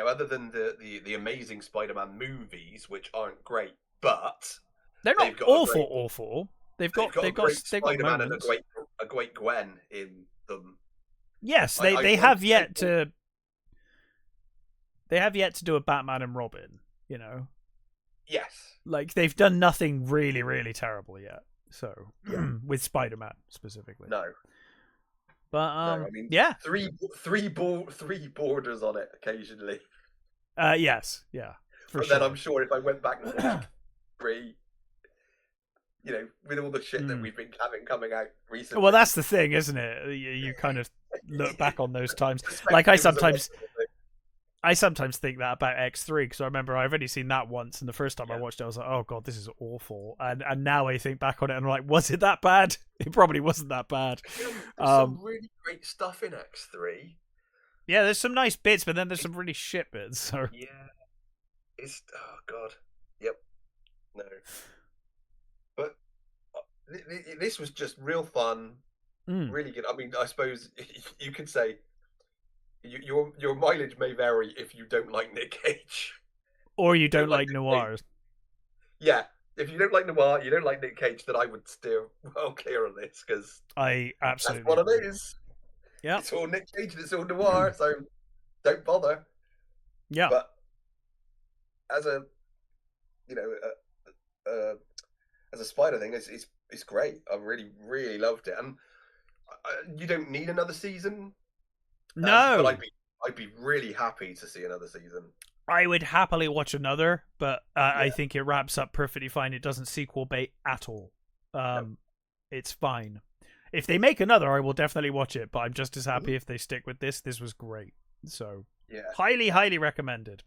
other than the amazing Spider-Man movies, which aren't great, but they're not awful. They've got Spider-Man moments. And a great Gwen in them. Yes, they have yet to. They have yet to do a Batman and Robin. Yes. Like, they've done nothing really, really terrible yet. So, with Spider-Man specifically. No. But, three borders on it occasionally. Yes. Yeah. Then I'm sure if I went back and watched 3, with all the shit that we've been having coming out recently. Well, that's the thing, isn't it? You kind of look back on those times. Like, I sometimes think that about X3 because I remember I've only seen that once, and the first time I watched it, I was like, "Oh god, this is awful." And now I think back on it, and I'm like, "Was it that bad?" It probably wasn't that bad. There's some really great stuff in X3. Yeah, there's some nice bits, but then there's some really shit bits. So it's oh god, Yep. No. But this was just real fun, really good. I mean, I suppose you could say your mileage may vary if you don't like Nick Cage. Or you don't like noirs. Yeah, if you don't like noir, you don't like Nick Cage, then I would steer well clear of this, because I absolutely that's what agree. it is. Yeah, it's all Nick Cage and it's all noir, so don't bother. Yeah. But as a you know as a Spider thing, it's great. I really loved it, and you don't need another season. No, but I'd be really happy to see another season. I would happily watch another, but I think it wraps up perfectly fine. It doesn't sequel bait at all. It's fine. If they make another, I will definitely watch it, but I'm just as happy if they stick with this. This was great. So, highly, highly recommended.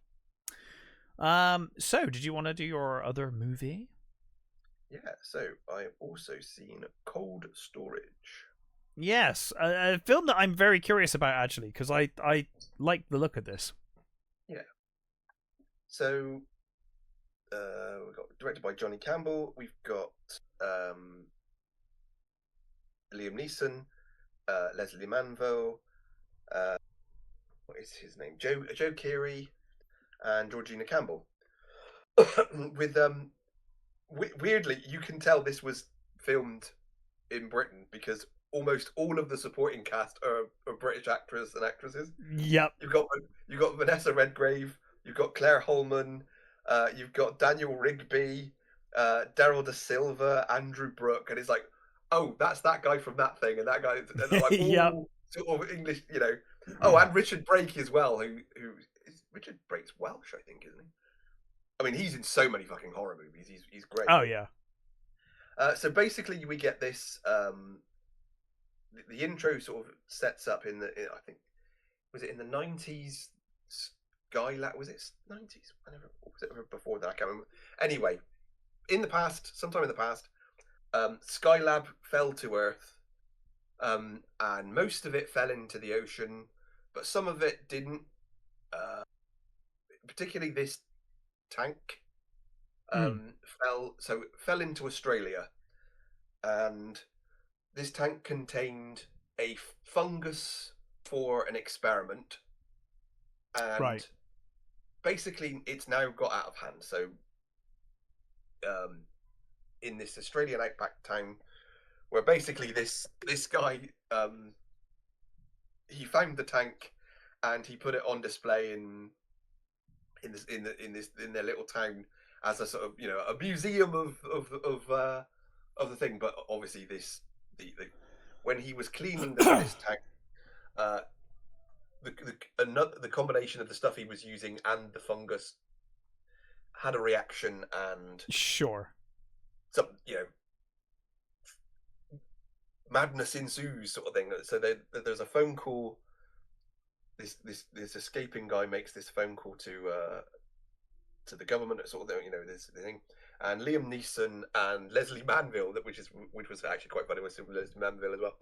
So, did you want to do your other movie? Yeah, so I've also seen Cold Storage. Yes, a film that I'm very curious about, actually, because I like the look of this. Yeah. So, we've got directed by Johnny Campbell. We've got Liam Neeson, Leslie Manville, what is his name? Joe Keery, and Georgina Campbell. With weirdly, you can tell this was filmed in Britain because almost all of the supporting cast are British actors and actresses. Yep. You've got Vanessa Redgrave, you've got Claire Holman, you've got Daniel Rigby, Daryl Da Silva, Andrew Brooke, and it's like, oh, that's that guy from that thing, and that guy, and like all sort of English, you know. Oh, and Richard Brake as well, who is Richard Brake's Welsh, I think, isn't he? I mean, he's in so many fucking horror movies. He's great. Oh yeah. So basically, we get this. The intro sort of sets up I think, was it in the 90s? Skylab, was it 90s? Was it before that? I can't remember. Anyway, sometime in the past, Skylab fell to Earth, and most of it fell into the ocean, but some of it didn't. Particularly this tank fell into Australia, and this tank contained a fungus for an experiment, and basically it's now got out of hand. So in this Australian outback town, where basically this guy he found the tank and he put it on display in their little town as a sort of, you know, a museum of the thing. But obviously when he was cleaning this tank, the combination of the stuff he was using and the fungus had a reaction, and some, you know, madness ensues, sort of thing. So there's a phone call. This escaping guy makes this phone call to the government, sort of, you know, this thing, and Liam Neeson and Leslie Manville, which was actually quite funny, was Leslie Manville as well.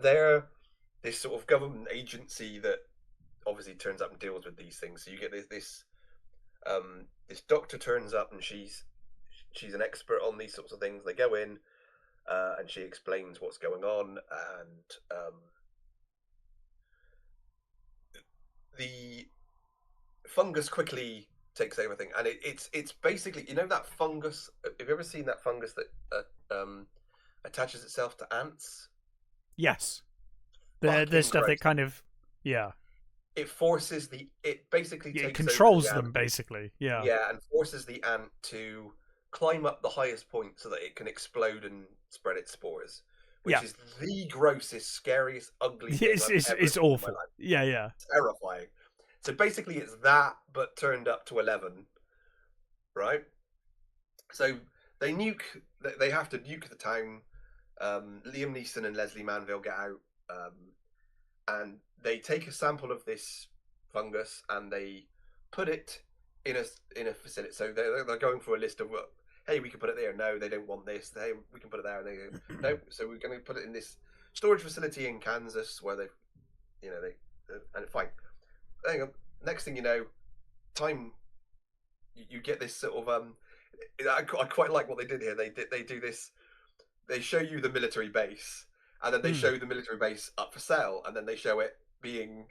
They're this sort of government agency that obviously turns up and deals with these things. So you get this doctor turns up, and she's an expert on these sorts of things. They go in, and she explains what's going on, and the fungus quickly takes everything, and it's basically, you know, that fungus. Have you ever seen that fungus that attaches itself to ants? Yes, the stuff that kind of It forces it basically it takes controls over the them basically. Yeah, and forces the ant to climb up the highest point so that it can explode and spread its spores. Which is the grossest, scariest, ugly thing it's awful. Yeah. It's terrifying. So basically it's that, but turned up to 11, right? So they have to nuke the town. Liam Neeson and Leslie Manville get out, and they take a sample of this fungus and they put it in a facility. So they're going for a list of, hey, we can put it there. No, they don't want this. Hey, we can put it there. And they go, no. So we're going to put it in this storage facility in Kansas, where and fine. Hang on. Next thing you know, time, you get this sort of I quite like what they did here. They do this. They show you the military base, and then they show the military base up for sale, and then they show it being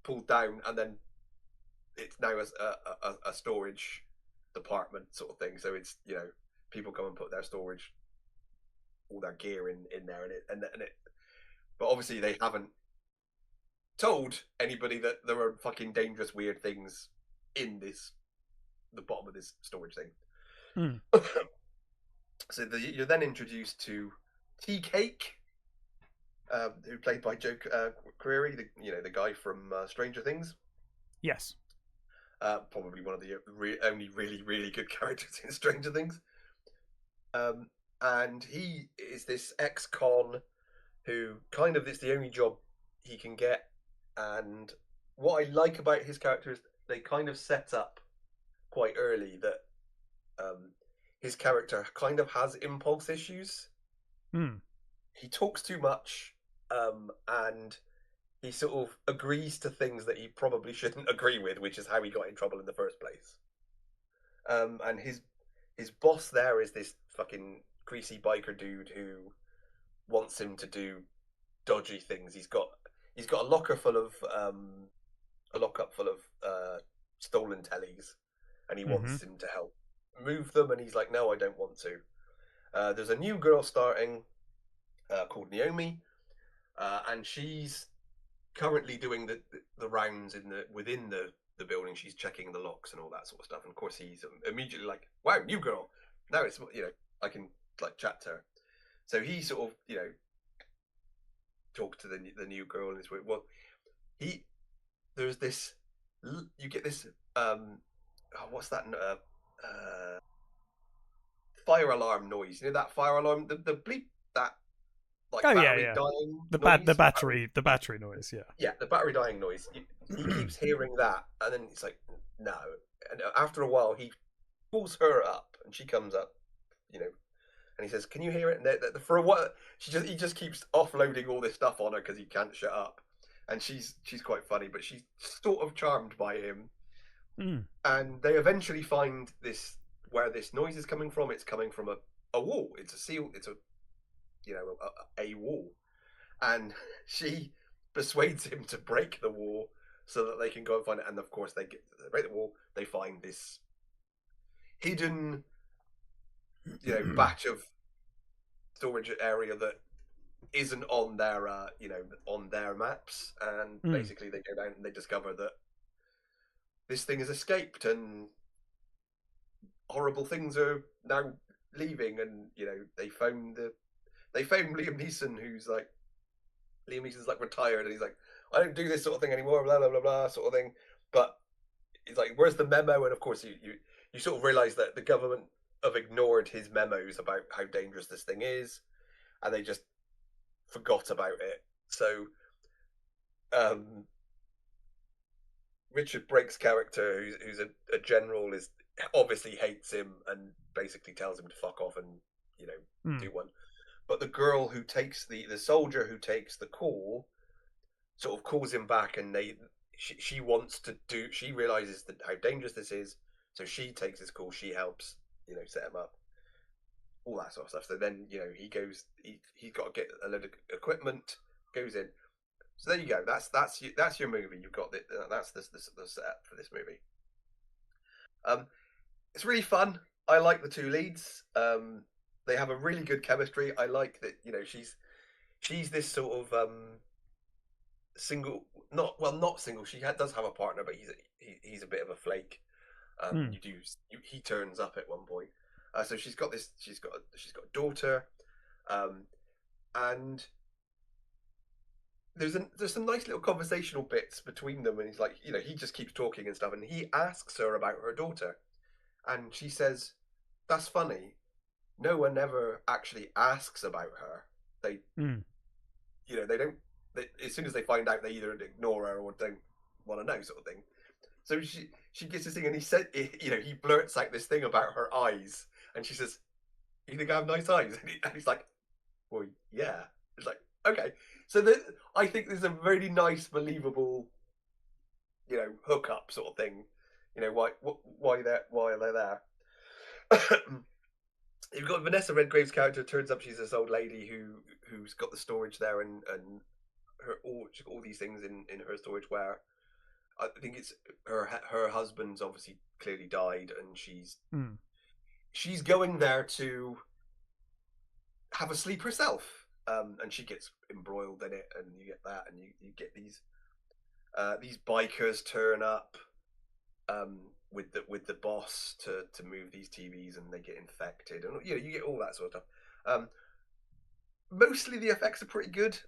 pulled down, and then it's now a storage department sort of thing. So it's, you know, people come and put their storage, all their gear in there, and it. But obviously they haven't told anybody that there are fucking dangerous, weird things in the bottom of this storage thing. So you're then introduced to Tea Cake, who played by Joe Query, the guy from Stranger Things. Yes. Probably one of the only really, really good characters in Stranger Things. And he is this ex-con who kind of, it's the only job he can get. And what I like about his character is they kind of set up quite early that his character kind of has impulse issues. He talks too much, and he sort of agrees to things that he probably shouldn't agree with, which is how he got in trouble in the first place. And his boss there is this fucking greasy biker dude who wants him to do dodgy things. He's got a lockup full of stolen tellies, and he wants him to help move them, and he's like, no, I don't want to. There's a new girl starting called Naomi, and she's currently doing the rounds within the building. She's checking the locks and all that sort of stuff, and of course he's immediately like, wow, new girl, now it's, you know, I can like chat to her. So he sort of, you know, talks to the new girl, and it's weird. Well, there's this, you get this what's that fire alarm noise, you know, that fire alarm, the bleep, that like battery dying noise. The battery noise, yeah, the battery dying noise. He keeps hearing that, and then it's like, no. And after a while he pulls her up, and she comes up, you know, and he says, can you hear it? And for a while he just keeps offloading all this stuff on her because he can't shut up, and she's quite funny, but she's sort of charmed by him. And they eventually find this, where this noise is coming from. It's coming from a wall. It's a seal. It's a, you know, a wall, and she persuades him to break the wall so that they can go and find it. And of course they break the wall. They find this hidden, you know, batch of storage area that isn't on their you know, on their maps, and basically they go down and they discover that this thing has escaped, and horrible things are now leaving. And you know, they found Liam Neeson, who's like, Liam Neeson's like retired, and he's like, I don't do this sort of thing anymore, blah blah blah blah sort of thing. But he's like, where's the memo? And of course you sort of realize that the government have ignored his memos about how dangerous this thing is, and they just forgot about it. So Richard Brake's character, who's a general, is obviously hates him and basically tells him to fuck off and, you know, do one. But the girl who takes the soldier who takes the call sort of calls him back, and she wants to do, she realizes that how dangerous this is, so she takes his call, she helps, you know, set him up, all that sort of stuff. So then, you know, he goes, he's got to get a load of equipment, goes in. So there you go. That's your movie. You've got that's the setup for this movie. It's really fun. I like the two leads. They have a really good chemistry. I like that, you know, she's this sort of single, not single. She does have a partner, but he's a bit of a flake. He turns up at one point. So she's got a daughter, and there's some nice little conversational bits between them, and he's like, you know, he just keeps talking and stuff, and he asks her about her daughter, and she says, that's funny, no one ever actually asks about her. They you know, they don't, as soon as they find out, they either ignore her or don't want to know, sort of thing. So she gets this thing, and he said, you know, he blurts out this thing about her eyes, and she says, you think I have nice eyes? And he's like, well, yeah. It's like, okay. So I think there's a really nice, believable, you know, hookup sort of thing You know, why they're there. You've got Vanessa Redgrave's character. Turns up she's this old lady who's got the storage there, and she's got all these things in her storage where I think it's her husband's obviously clearly died, and she's going there to have a sleep herself, and she gets embroiled in it, and you get that, and you get these bikers turn up with the boss to move these TVs, and they get infected, and you get all that sort of stuff. Mostly the effects are pretty good.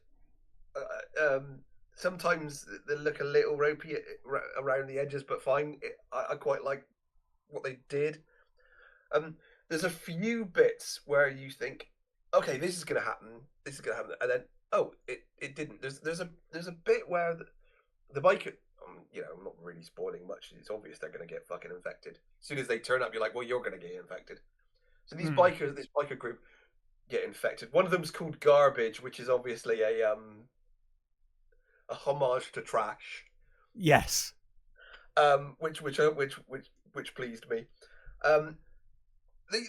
Sometimes they look a little ropey around the edges, but fine. I quite like what they did. There's a few bits where you think, okay, this is going to happen, and then it didn't. There's a bit where the biker, I'm not really spoiling much. It's obvious they're going to get fucking infected. As soon as they turn up, you're like, well, you're going to get infected. So this biker group get infected. One of them's called Garbage, which is obviously a homage to Trash. Yes. Which pleased me.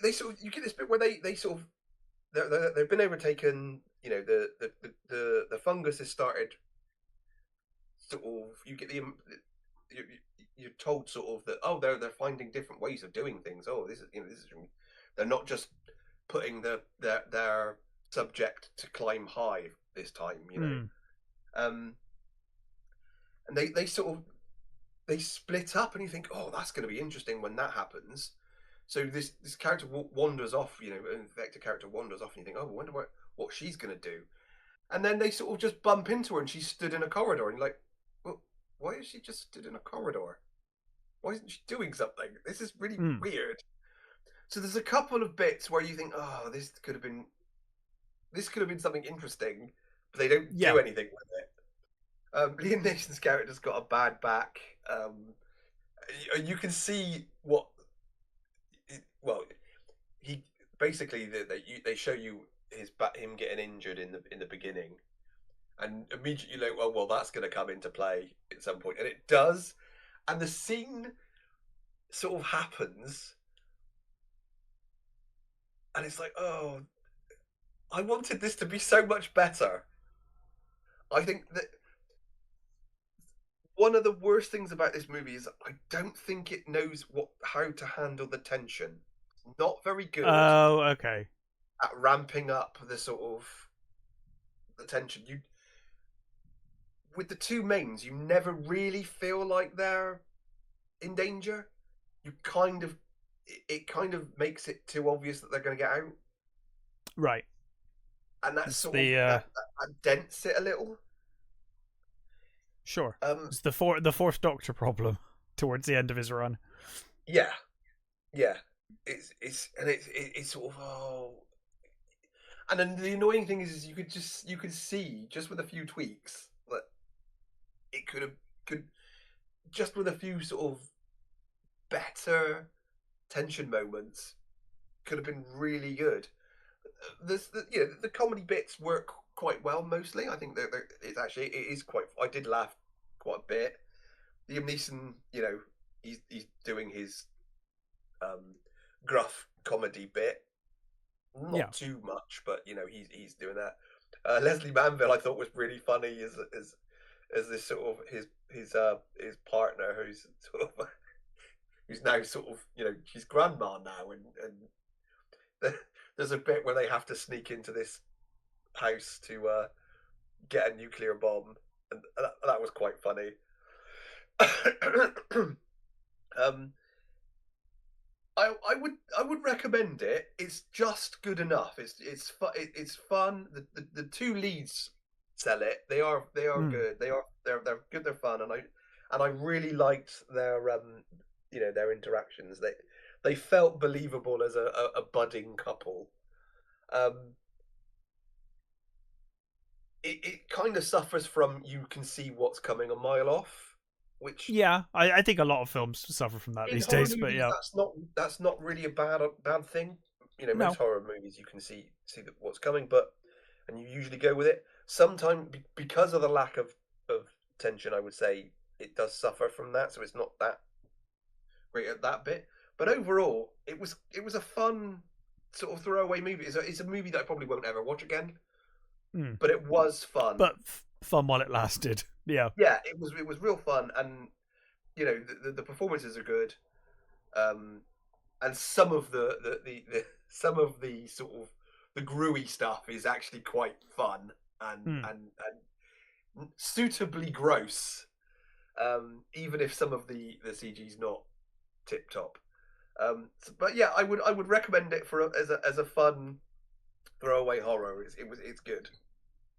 They sort of, you get this bit where they sort of they've been overtaken. You know, the fungus has started. Sort of, you get you're told sort of that they're finding different ways of doing things. Oh, this is they're not just putting their subject to climb high this time. And they sort of they split up, and you think, oh, that's going to be interesting when that happens. So this character wanders off, an infected character wanders off, and you think, oh, I wonder what she's going to do. And then they sort of just bump into her, and she's stood in a corridor, and you're like, well, why is she just stood in a corridor? Why isn't she doing something? This is really weird. So there's a couple of bits where you think, oh, this could have been something interesting, but they don't do anything with it. Liam Neeson's character's got a bad back. You can see what. Well, he basically they show you him getting injured in the beginning, and immediately you're like, well, that's going to come into play at some point, and it does, and the scene sort of happens, and it's like, oh, I wanted this to be so much better. I think that one of the worst things about this movie is I don't think it knows how to handle the tension. Not very good. Oh, okay. At ramping up the sort of the tension. With the two mains, you never really feel like they're in danger. It kind of makes it too obvious that they're going to get out. Right. And that's sort of that dents it a little. Sure. It's the fourth Doctor problem towards the end of his run. Yeah. It's sort of and then the annoying thing is you could see just with a few tweaks that it could just with a few sort of better tension moments could have been really good. The comedy bits work quite well mostly. I think that it is quite. I did laugh quite a bit. Liam Neeson, he's doing his gruff comedy bit, not too much, but he's doing that. Leslie Manville I thought was really funny as this sort of his partner who's sort of who's now sort of she's grandma now, and there's a bit where they have to sneak into this house to get a nuclear bomb, and that was quite funny. I would recommend it. It's just good enough. It's fun. The two leads sell it. They are good. They're good. They're fun, and I really liked their their interactions. They felt believable as a budding couple. It kind of suffers from you can see what's coming a mile off. Which I think a lot of films suffer from that these days, movies, but that's not really a bad thing. Most horror movies you can see what's coming, and you usually go with it. Sometimes because of the lack of tension, I would say it does suffer from that. So it's not that great at that bit. But overall, it was a fun sort of throwaway movie. It's a movie that I probably won't ever watch again. But it was fun. But fun while it lasted. Yeah. Yeah, it was real fun, and you know the performances are good. And some of the some of the sort of the gruey stuff is actually quite fun and suitably gross, even if some of the CG's not tip top. But yeah, I would recommend it as a fun throwaway horror. It's good.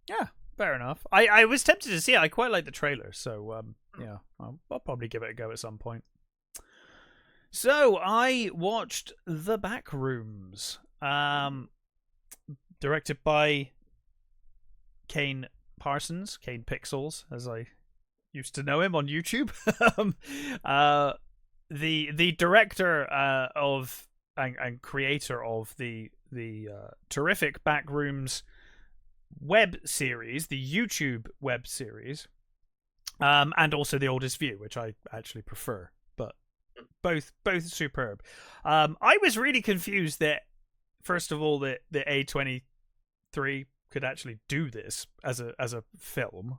Yeah, fair enough. I was tempted to see it. I quite like the trailer, so yeah, I'll probably give it a go at some point. So I watched The Backrooms, directed by Kane Parsons, Kane Pixels, as I used to know him on YouTube. The director of and creator of the terrific Backrooms web series, the YouTube web series, and also The Oldest View, which I actually prefer, but both superb. I was really confused that, first of all, that the A23 could actually do this as a film.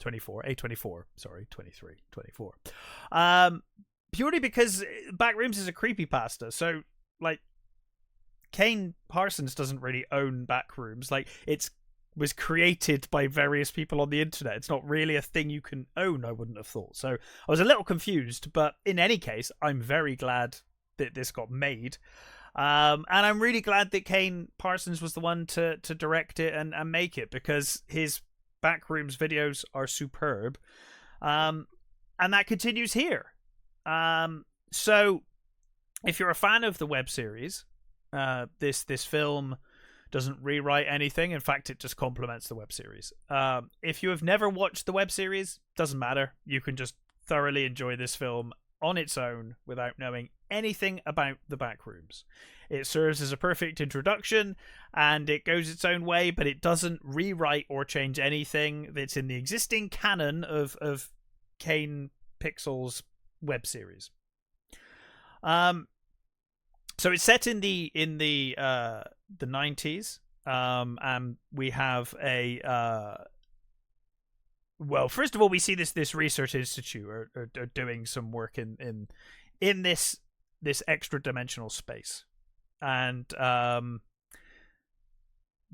24, sorry, 23, 24. Purely because Backrooms is a creepypasta, so like Kane Parsons doesn't really own Backrooms. Like, it was created by various people on the internet. It's not really a thing you can own, I wouldn't have thought. So I was a little confused, but in any case, I'm very glad that this got made. And I'm really glad that Kane Parsons was the one to direct it and make it, because his Backrooms videos are superb. And that continues here. So if you're a fan of the web series, this film doesn't rewrite anything. In fact, it just complements the web series. If you have never watched the web series, doesn't matter. You can just thoroughly enjoy this film on its own without knowing anything about the Backrooms. It serves as a perfect introduction, and it goes its own way, but it doesn't rewrite or change anything that's in the existing canon of Kane Pixels web series. So it's set in the 90s, and we have a well, first of all, we see this research institute are doing some work in this extra dimensional space, and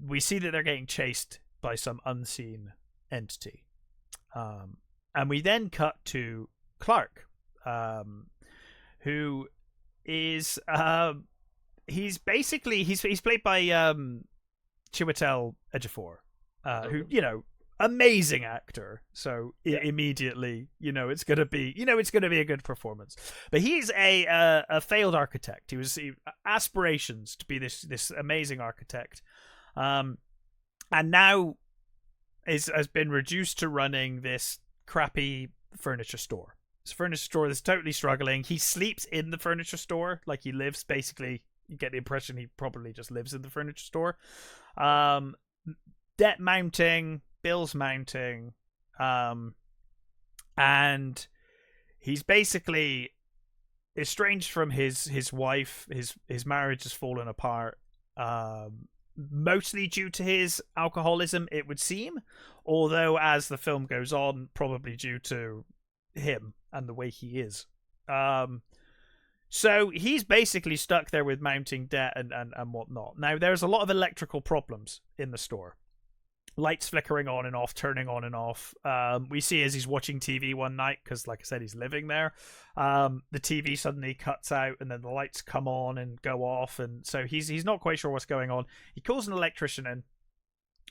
we see that they're getting chased by some unseen entity, and we then cut to Clark, who is he's played by Chiwetel Ejiofor, who, you know, amazing actor. So immediately, it's gonna be a good performance. But he's a failed architect. He aspirations to be this amazing architect, and now has been reduced to running this crappy furniture store. It's a furniture store that's totally struggling. He sleeps in the furniture store, like he lives, basically. You get the impression he probably just lives in the furniture store. Debt mounting, bills mounting, and he's basically estranged from his wife. His marriage has fallen apart, mostly due to his alcoholism, it would seem, although as the film goes on, probably due to him and the way he is. So he's basically stuck there with mounting debt and whatnot. Now, there's a lot of electrical problems in the store. Lights flickering on and off, turning on and off. We see as he's watching TV one night, because like I said, he's living there, the TV suddenly cuts out and then the lights come on and go off, and so he's not quite sure what's going on. He calls an electrician in,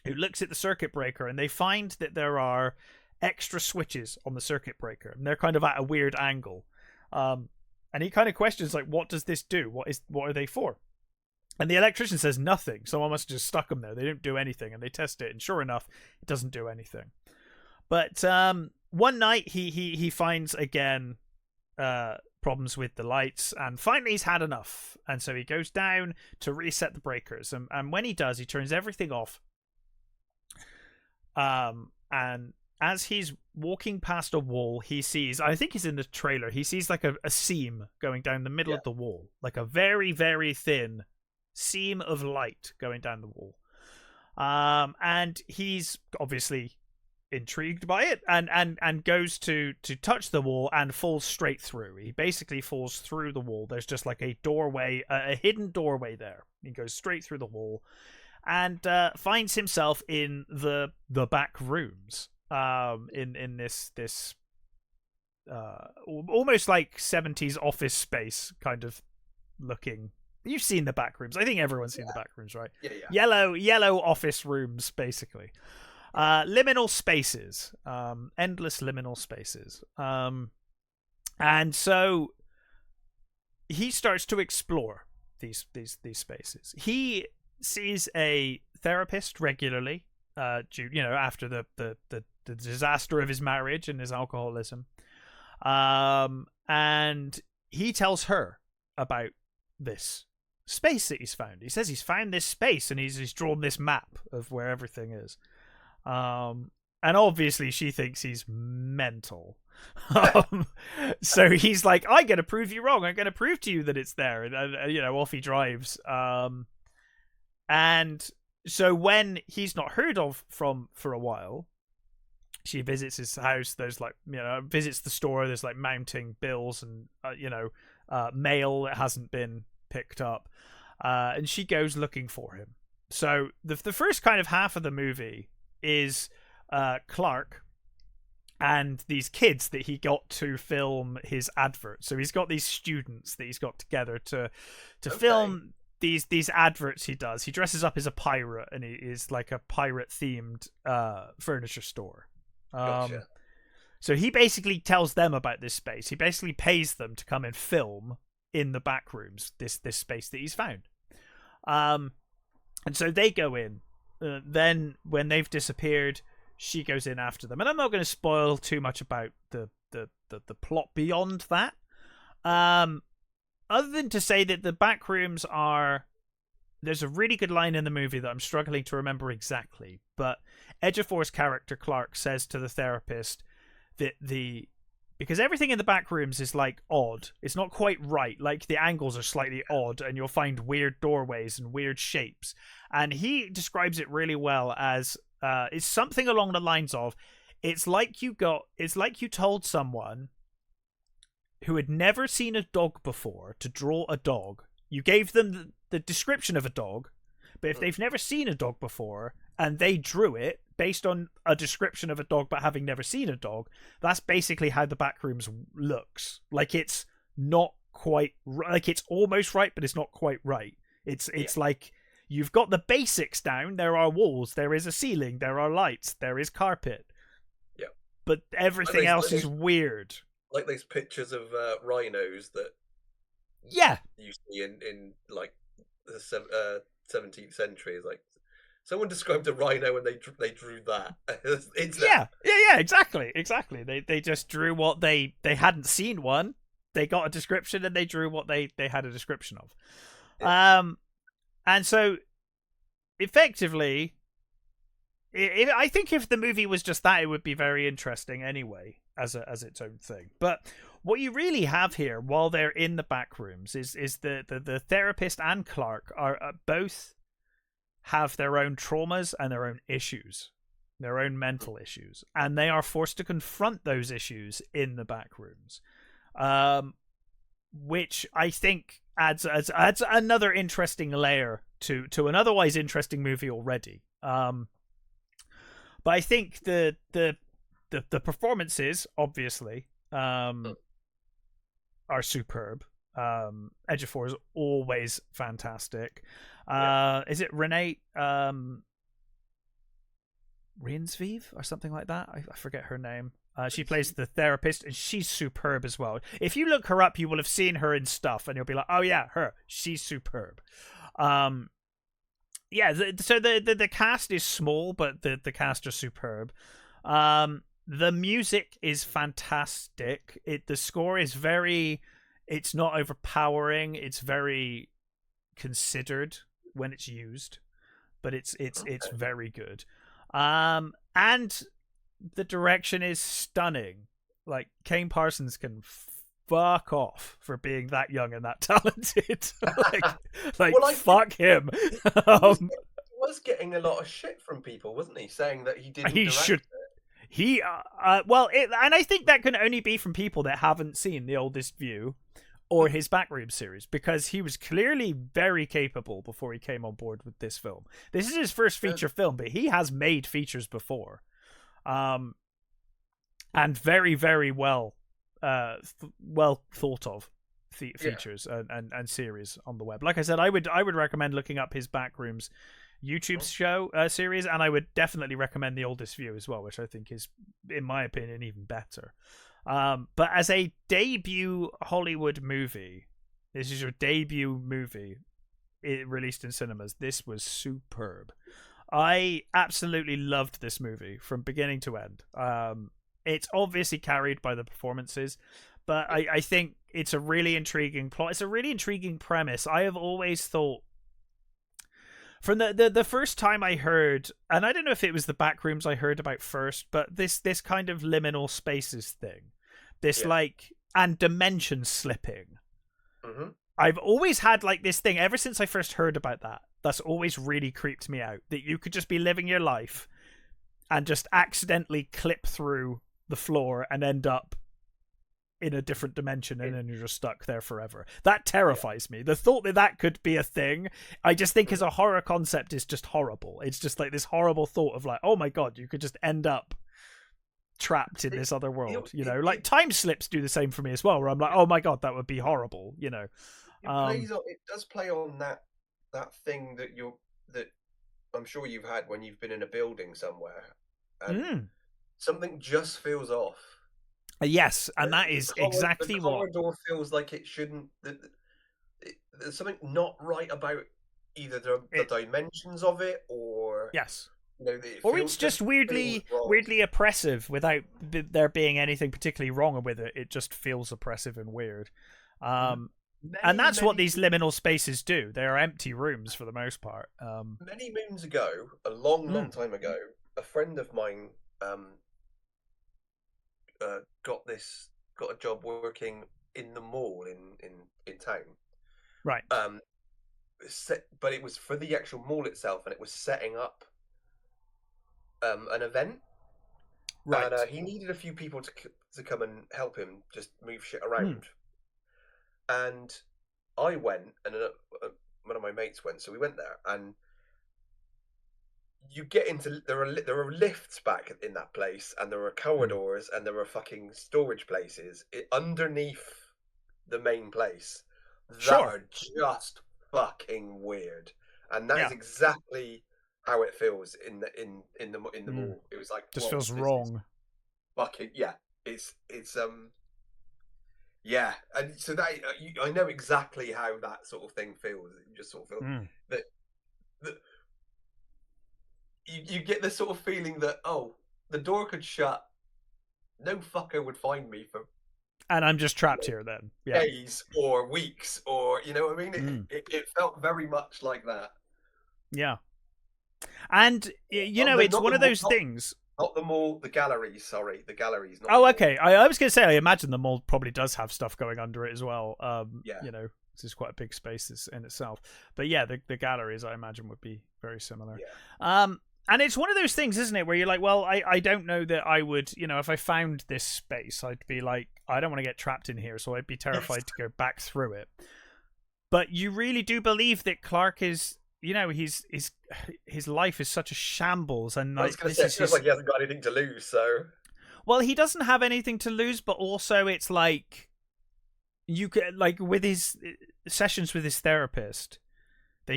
who looks at the circuit breaker, and they find that there are extra switches on the circuit breaker, and they're kind of at a weird angle. And he kind of questions, like, what does this do? What are they for? And the electrician says nothing. Someone must have just stuck them there. They didn't do anything, and they test it, and sure enough, it doesn't do anything. But one night he finds again problems with the lights, and finally he's had enough, and so he goes down to reset the breakers, and when he does, he turns everything off, and as he's walking past a wall, he sees, I think he's in the trailer, he sees like a seam going down the middle of the wall, like a very, very thin seam of light going down the wall. And he's obviously intrigued by it and goes to touch the wall and falls straight through. He basically falls through the wall. There's just like a doorway, a hidden doorway there. He goes straight through the wall and finds himself in the back rooms. In this almost like 70s office space kind of looking. You've seen the back rooms. I think everyone's seen the back rooms, right? Yeah. Yellow office rooms, basically. Liminal spaces, endless liminal spaces. And so he starts to explore these spaces. He sees a therapist regularly, after the disaster of his marriage and his alcoholism. And he tells her about this space that he's found. He says he's found this space and he's drawn this map of where everything is. And obviously she thinks he's mental. So he's like, I'm going to prove you wrong. I'm going to prove to you that it's there. And off he drives. And so when he's not heard of from for a while, she visits his house. There's visits the store. There's like mounting bills and, mail that hasn't been picked up. And she goes looking for him. So the first kind of half of the movie is Clark and these kids that he got to film his advert. So he's got these students that he's got together to film these adverts he does. He dresses up as a pirate and he is like a pirate themed furniture store. Gotcha. So he basically tells them about this space. He basically pays them to come and film in the back rooms, this space that he's found. And so they go in. Then when they've disappeared, she goes in after them. And I'm not going to spoil too much about the plot beyond that. Other than to say that the back rooms are... There's a really good line in the movie that I'm struggling to remember exactly. But Ejiofor's character, Clark, says to the therapist that because everything in the back rooms is like odd. It's not quite right. Like the angles are slightly odd and you'll find weird doorways and weird shapes. And he describes it really well as it's something along the lines of it's like you told someone who had never seen a dog before to draw a dog. You gave them the description of a dog, but if they've never seen a dog before and they drew it based on a description of a dog but having never seen a dog, that's basically how the Backrooms looks. Like it's not quite like it's almost right, but it's not quite right. It's like you've got the basics down. There are walls, there is a ceiling, there are lights, there is carpet. Yeah. But everything else is weird. Like those pictures of rhinos that you see in like the 17th century. Is like someone described a rhino and they drew that. It's exactly. They just drew what they hadn't seen one. They got a description and they drew what they had a description of. And so effectively, I think if the movie was just that, it would be very interesting anyway as its own thing. But what you really have here while they're in the back rooms is the therapist and Clark are both have their own traumas and their own issues, their own mental issues, and they are forced to confront those issues in the back rooms, which I think adds another interesting layer to an otherwise interesting movie already. But I think the performances obviously are superb. Ejiofor is always fantastic. Is it Renee Rinsviv or something like that? I forget her name. She plays the therapist, and she's superb as well. If you look her up, you will have seen her in stuff, and you'll be like, "Oh yeah, her. She's superb." So the cast is small, but the cast are superb. The music is fantastic. The score is very. It's not overpowering. It's very considered when it's used, but it's very good. And the direction is stunning. Like, Kane Parsons can fuck off for being that young and that talented. Well, fuck him. He was getting a lot of shit from people, wasn't he? Saying that he didn't direct it. And I think that can only be from people that haven't seen The Oldest View or his Backrooms series, because he was clearly very capable before he came on board with this film. This is his first feature film, but he has made features before, and very, very well thought of features and series on the web. Like I said, I would recommend looking up his Backrooms YouTube show series, and I would definitely recommend The Oldest View as well, which I think is, in my opinion, even better. But as a debut Hollywood movie, this is your debut movie released in cinemas. This was superb. I absolutely loved this movie from beginning to end. It's obviously carried by the performances, but I think it's a really intriguing plot. It's a really intriguing premise. I have always thought, from the first time I heard, and I don't know if it was the Backrooms I heard about first, but this kind of liminal spaces thing, and dimension slipping. Mm-hmm. I've always had like this thing ever since I first heard about that. That's always really creeped me out, that you could just be living your life and just accidentally clip through the floor and end up in a different dimension, and then you're just stuck there forever. That terrifies me. The thought that could be a thing, I just think as a horror concept is just horrible. It's just like this horrible thought of like, oh my god, you could just end up trapped in this other world. Like time slips do the same for me as well, where I'm like, oh my god, that would be horrible. It does play on that thing that I'm sure you've had when you've been in a building somewhere and something just feels off. Yes, and that is exactly what... The corridor feels like it shouldn't... There's something not right about either the dimensions of it, or... Yes. Or it's just weirdly oppressive without there being anything particularly wrong with it. It just feels oppressive and weird. And that's what these liminal spaces do. They are empty rooms for the most part. Many moons ago, a long time ago, a friend of mine... got a job working in the mall in town, right? But it was for the actual mall itself, and it was setting up an event. Right. And he needed a few people to come and help him just move shit around. And I went, and one of my mates went, so we went there, and you get into there are lifts back in that place, and there are corridors, and there are fucking storage places underneath the main place that are just fucking weird, and that is exactly how it feels in the mall. It was like, just feels wrong. Fucking it's and so that I know exactly how that sort of thing feels. You just sort of feel that. You get this sort of feeling that, oh, the door could shut, no fucker would find me for... And I'm just trapped here then. Yeah. Days or weeks, or, you know what I mean? It felt very much like that. Yeah. And, it's one of those things... Not the mall, the galleries, sorry. The galleries. Not okay. I was going to say, I imagine the mall probably does have stuff going under it as well. This is quite a big space in itself. But yeah, the galleries, I imagine, would be very similar. Yeah. And it's one of those things, isn't it, where you're like, well, I don't know that I would, if I found this space, I'd be like, I don't want to get trapped in here, so I'd be terrified to go back through it. But you really do believe that Clark is, his life is such a shambles, and like, I was going to say, it feels like he hasn't got anything to lose, so... Well, he doesn't have anything to lose, but also it's like, you could, like, with his sessions with his therapist,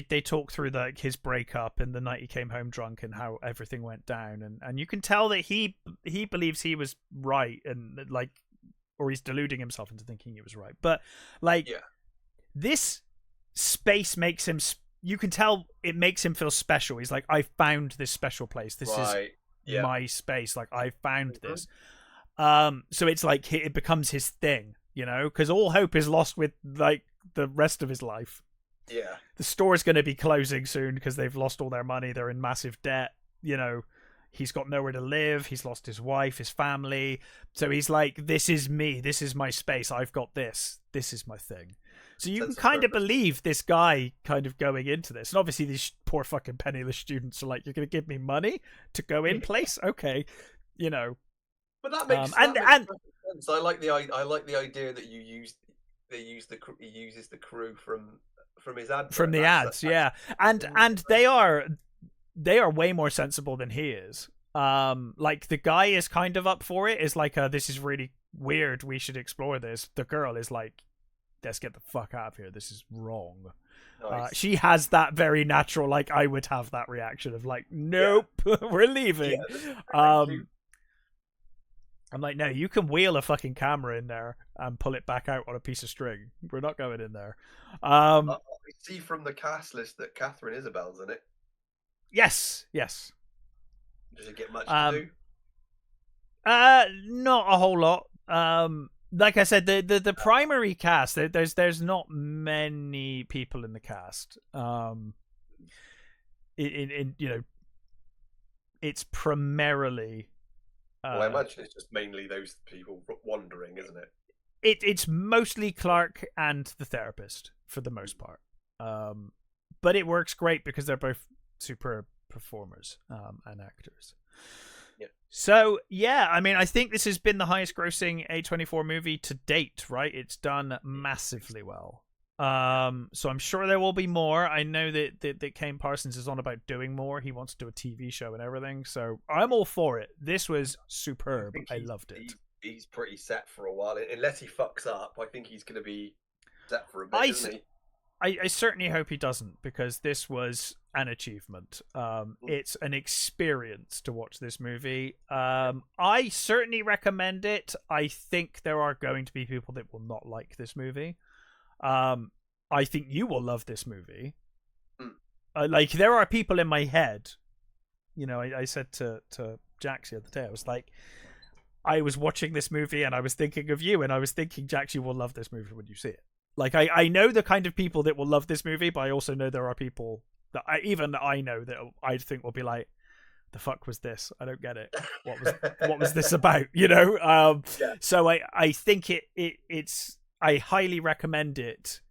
They talk through his breakup and the night he came home drunk and how everything went down, and you can tell that he believes he was right, and like, or he's deluding himself into thinking he was right. But like, this space makes him. You can tell it makes him feel special. He's like, I found this special place. This is my space. Like, I found this. So it's like it becomes his thing, because all hope is lost with like the rest of his life. The store's going to be closing soon because they've lost all their money. They're in massive debt. He's got nowhere to live. He's lost his wife, his family. So he's like, this is me. This is my space. I've got this. This is my thing. So you can kind of believe this guy kind of going into this. And obviously these poor fucking penniless students are like, you're going to give me money to go in place? Okay. You know. But that makes, sense. I like the idea that he uses the crew from his ad. From the ads, yeah. And they are way more sensible than he is. Like the guy is kind of up for it. Is like, this is really weird. We should explore this. The girl is like, let's get the fuck out of here. This is wrong. Nice. She has that very natural, like I would have that reaction of like, nope, we're leaving. Yeah, I'm like, no, you can wheel a fucking camera in there and pull it back out on a piece of string. We're not going in there. I see from the cast list that Catherine Isabel's in it. Yes. Does it get much to do? Not a whole lot. Like I said, the primary cast, there's not many people in the cast. In you know, it's primarily. Well, I imagine it's just mainly those people wandering, isn't it? It's mostly Clark and the therapist for the most part. But it works great because they're both superb performers and actors. Yeah. So, yeah, I mean, I think this has been the highest grossing A24 movie to date, right? It's done massively well. So I'm sure there will be more. I know that Kane Parsons is on about doing more. He wants to do a TV show and everything. So I'm all for it. This was superb. I loved it. He's pretty set for a while. Unless he fucks up, I think he's going to be set for a bit, isn't he? I certainly hope he doesn't, because this was an achievement. It's an experience to watch this movie. I certainly recommend it. I think there are going to be people that will not like this movie. I think you will love this movie. Like, there are people in my head. You know, I said to Jax the other day, I was like, I was watching this movie and I was thinking of you, and I was thinking, Jax, you will love this movie when you see it. Like, I know the kind of people that will love this movie, but I also know there are people that I know that I think will be like, the fuck was this? I don't get it. What was this about? You know? Yeah. So I think it's I highly recommend it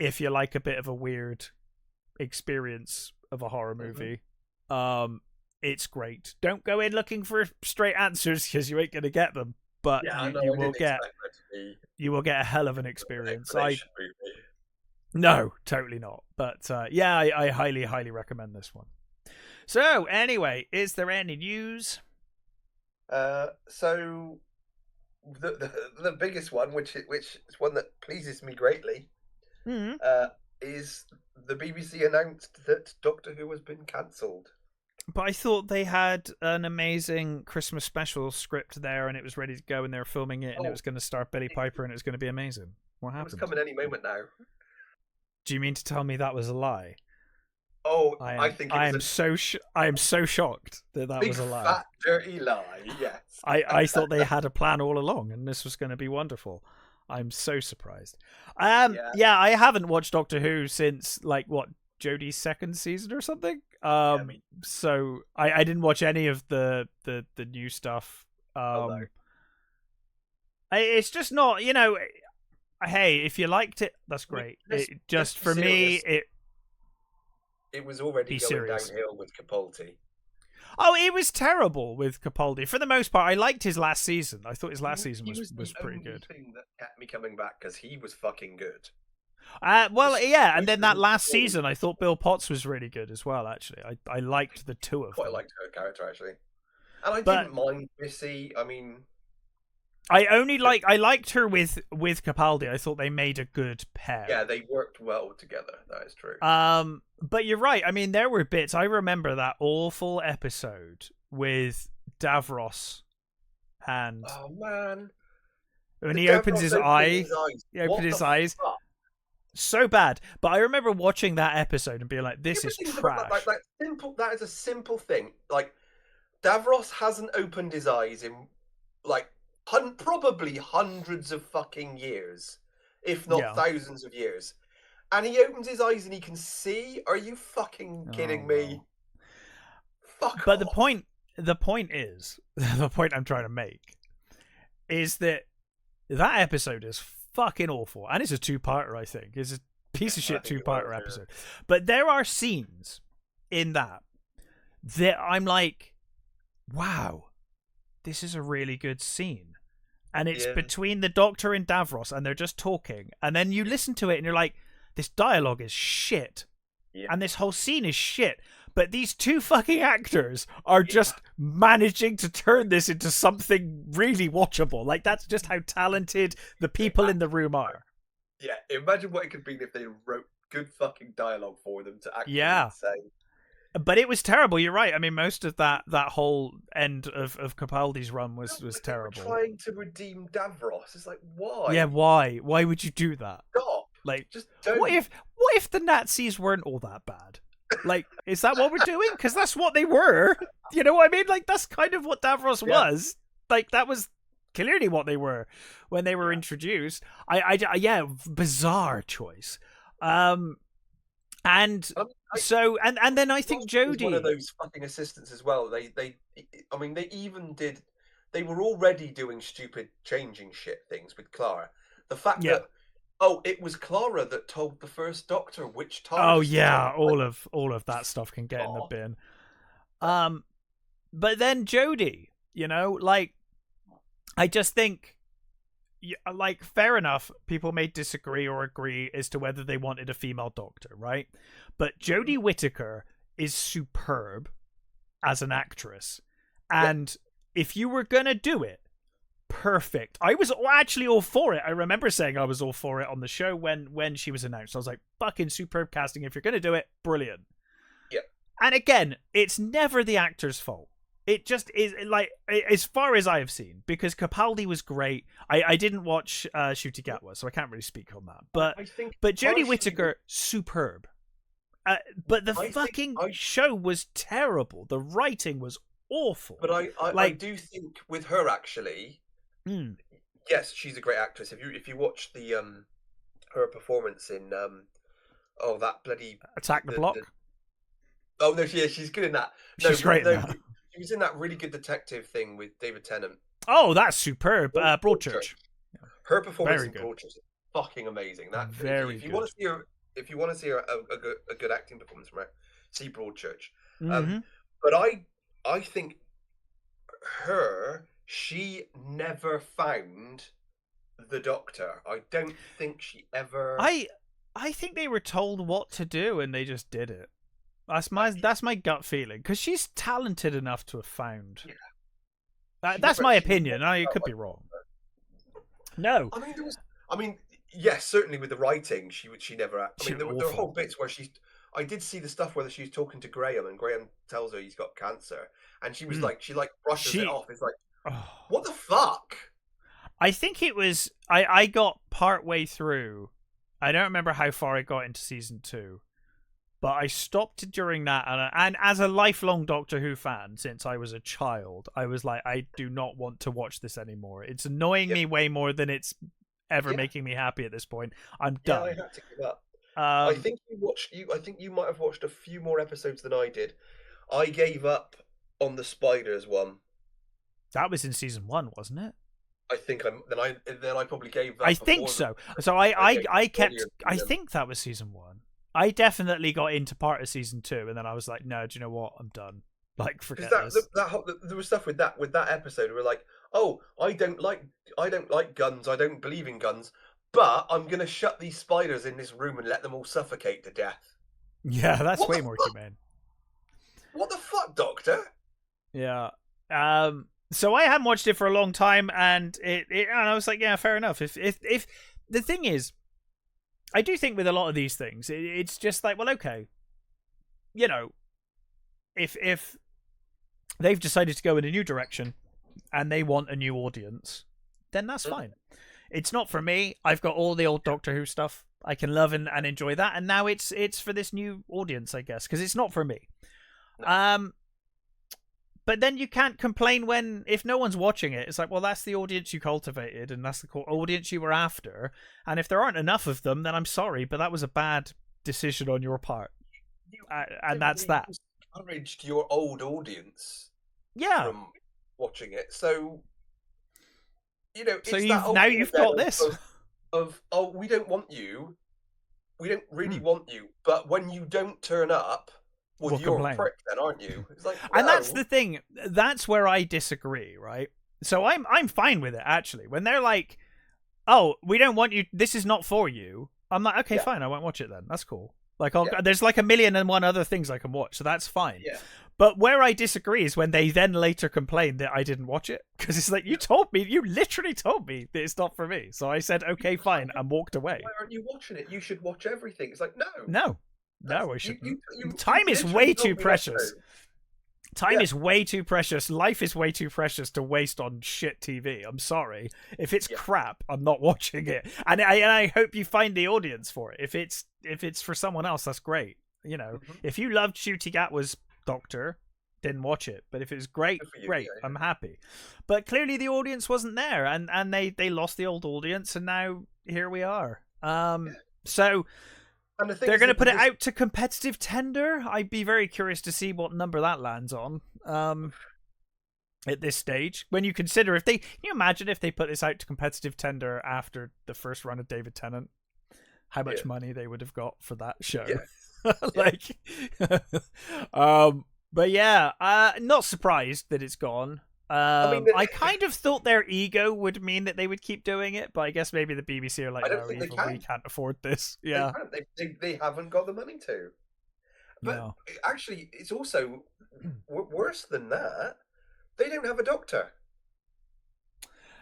if you like a bit of a weird experience of a horror movie. It's great. Don't go in looking for straight answers, because you ain't gonna get them. But you will get a hell of an experience. No, totally not. But yeah, I highly, highly recommend this one. So anyway, is there any news? So the biggest one, which is one that pleases me greatly, is the BBC announced that Doctor Who has been cancelled. But I thought they had an amazing Christmas special script there, and it was ready to go, and they were filming it, and it was going to star Billy Piper, and it was going to be amazing. What happened? It's coming any moment now. Do you mean to tell me that was a lie? Oh, I think I am so shocked that was a lie. Fat, dirty lie. Yes. I thought they had a plan all along, and this was going to be wonderful. I'm so surprised. Yeah, I haven't watched Doctor Who since Jodie's second season or something. So I didn't watch any of the new stuff. It's just not, you know. Hey, if you liked it, that's great. For me, it was already going downhill with Capaldi. Oh, it was terrible with Capaldi. For the most part, I liked his last season. I thought his last season was pretty good. The thing that kept me coming back, because he was fucking good. And then that last season, I thought Bill Potts was really good as well. Actually, I liked the two of them. Quite liked her character, actually, and I didn't mind Missy. I mean, I liked her with Capaldi. I thought they made a good pair. Yeah, they worked well together. That is true. But you're right. I mean, there were bits. I remember that awful episode with Davros, and when he opens his eyes. So bad. But I remember watching that episode and being like, this is trash. That is a simple thing. Like, Davros hasn't opened his eyes in probably hundreds of fucking years, if not thousands of years. And he opens his eyes and he can see. Are you fucking kidding me? Fuck off. The the point is, the point I'm trying to make is that episode is fucking awful, and it's a two-parter. I think it's a piece of shit two-parter episode. But there are scenes in that I'm like, wow, this is a really good scene. And it's between the Doctor and Davros, and they're just talking. And then you listen to it, and you're like, this dialogue is shit. Yeah. And this whole scene is shit. But these two fucking actors are just managing to turn this into something really watchable. Like, that's just how talented the people in the room are. Yeah, imagine what it could be if they wrote good fucking dialogue for them to actually say. But it was terrible. You're right. I mean, most of that whole end of Capaldi's run was terrible. They were trying to redeem Davros. It's like, why? Yeah, why? Why would you do that? Stop. Like, just don't. What if the Nazis weren't all that bad? Like, is that what we're doing? Because that's what they were. You know what I mean? Like, that's kind of what Davros was. Like, that was clearly what they were when they were introduced. Bizarre choice. And then I think Jodie, one of those fucking assistants as well. They were already doing stupid changing shit things with Clara. The fact that it was Clara that told the first Doctor which time. Oh yeah, all of that stuff can get in the bin. But then Jodie, you know, like, I just think, like, fair enough, people may disagree or agree as to whether they wanted a female Doctor, right? But Jodie Whittaker is superb as an actress. And if you were going to do it, perfect. I was actually all for it. I remember saying I was all for it on the show when she was announced. I was like, fucking superb casting. If you're going to do it, brilliant. Yeah. And again, it's never the actor's fault. It just is, like, as far as I have seen, because Capaldi was great. I didn't watch Ncuti Gatwa, so I can't really speak on that. But Jodie Whittaker, superb. But the fucking show was terrible. The writing was awful. But I do think with her, actually, yes, she's a great actress. If you watch the her performance in that bloody Attack the Block. Oh no, she's good in that. She's great in that. She was in that really good detective thing with David Tennant. Oh, that's superb. Broadchurch. Her performance in Broadchurch is fucking amazing. That if you want to see a good acting performance from her, see Broadchurch. But I think she never found the Doctor. I don't think she ever. I think they were told what to do and they just did it. That's my gut feeling, because she's talented enough to have found. Yeah. That's my opinion. I could be wrong. No. I mean, yes, certainly with the writing, she never. There were whole bits where I did see the stuff where she's talking to Graham, and Graham tells her he's got cancer, and she was she brushes it off. It's like, what the fuck? I think it was. I got part way through. I don't remember how far I got into season 2. But I stopped during that, and as a lifelong Doctor Who fan since I was a child, I was like, I do not want to watch this anymore. It's annoying me way more than it's ever making me happy at this point. I'm done. I had to give up. I think you might have watched a few more episodes than I did. I gave up on the Spiders one. That was in season 1, wasn't it? I think then I probably gave up. I think so. So I kept. I think that was season 1. I definitely got into part of season 2, and then I was like, "No, do you know what? I'm done. Like, forget this." There was stuff with that episode. We're like, "Oh, I don't like guns. I don't believe in guns, but I'm gonna shut these spiders in this room and let them all suffocate to death." Yeah, that's way more humane. What the fuck, Doctor? Yeah. So I hadn't watched it for a long time, and and I was like, "Yeah, fair enough." If the thing is, I do think with a lot of these things, it's just like, well, okay, you know, if they've decided to go in a new direction and they want a new audience, then that's fine. It's not for me. I've got all the old Doctor Who stuff. I can love and enjoy that, and now it's for this new audience, I guess, because it's not for me. No. But then you can't complain if no one's watching it. It's like, well, that's the audience you cultivated, and that's the audience you were after. And if there aren't enough of them, then I'm sorry, but that was a bad decision on your part. And that's that. You encouraged your old audience from watching it. So, you know, so it's you've got this of oh, we don't want you, we don't really want you, but when you don't turn up, well, you're complain. a prick then, aren't you? It's like, and that's the thing. That's where I disagree, right? So I'm fine with it actually. When they're like, "Oh, we don't want you. This is not for you." I'm like, "Okay, fine. I won't watch it then. That's cool." Like, there's like 1,000,001 other things I can watch, so that's fine. Yeah. But where I disagree is when they then later complain that I didn't watch it, because it's like, you literally told me that it's not for me. So I said, "Okay, fine," and walked away. Why aren't you watching it? You should watch everything. It's like, no, I shouldn't. Time is way too precious. Time is way too precious. Life is way too precious to waste on shit TV. I'm sorry. If it's crap, I'm not watching it. And I hope you find the audience for it. If it's for someone else, that's great. You know, if you loved Ncuti Gatwa's Doctor, didn't watch it. But if it was great, great. Yeah. I'm happy. But clearly the audience wasn't there, and they lost the old audience, and now here we are. So. They're going to put it out to competitive tender. I'd be very curious to see what number that lands on at this stage. When you consider can you imagine if they put this out to competitive tender after the first run of David Tennant? How much money they would have got for that show? Yeah. But yeah, not surprised that it's gone. I kind of thought their ego would mean that they would keep doing it, but I guess maybe the BBC are like, no, we can't afford this. Yeah, they haven't got the money to. But actually, it's also worse than that. They don't have a doctor.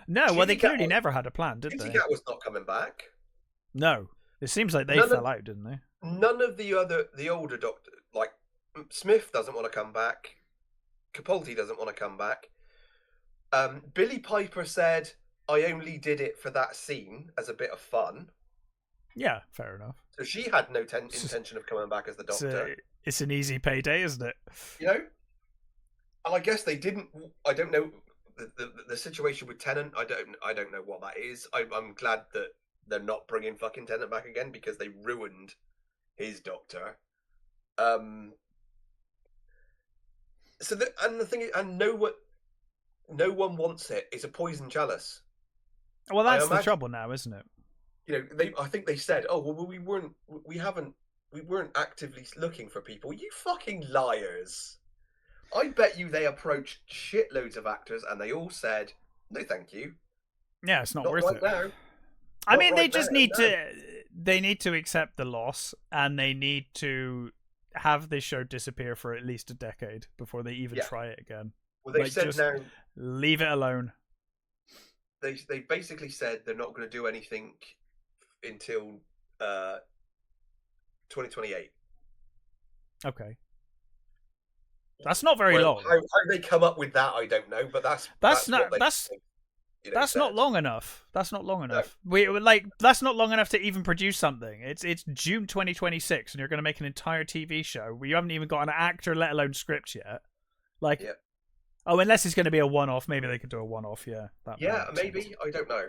No, well, they clearly never had a plan, did they? Ncuti was not coming back. No, it seems like they fell out, didn't they? None of the older doctors, like Smith, doesn't want to come back. Capaldi doesn't want to come back. Billie Piper said, "I only did it for that scene as a bit of fun." Yeah, fair enough. So she had no intention of coming back as the Doctor. It's an easy payday, isn't it? You know, and I guess they didn't. I don't know the situation with Tennant. I don't know what that is. I'm glad that they're not bringing fucking Tennant back again, because they ruined his Doctor. So the thing is, and no one wants it. It's a poison chalice. Well, that's the trouble now, isn't it? You know, I think they said, "Oh, well, we weren't actively looking for people." You fucking liars! I bet you they approached shitloads of actors, and they all said, "No, thank you." Yeah, it's not worth it. Now. I mean, they just need to. They need to accept the loss, and they need to have this show disappear for at least a decade before they even try it again. Well, they said now, leave it alone. They basically said they're not going to do anything until 2028. Okay, that's not very long. How they come up with that, I don't know, but that's not long enough. That's not long enough. No. That's not long enough to even produce something. It's June 2026, and you're going to make an entire TV show where you haven't even got an actor, let alone script yet. Oh, unless it's going to be a one-off. Maybe they could do a one-off. Yeah. Maybe. I don't know.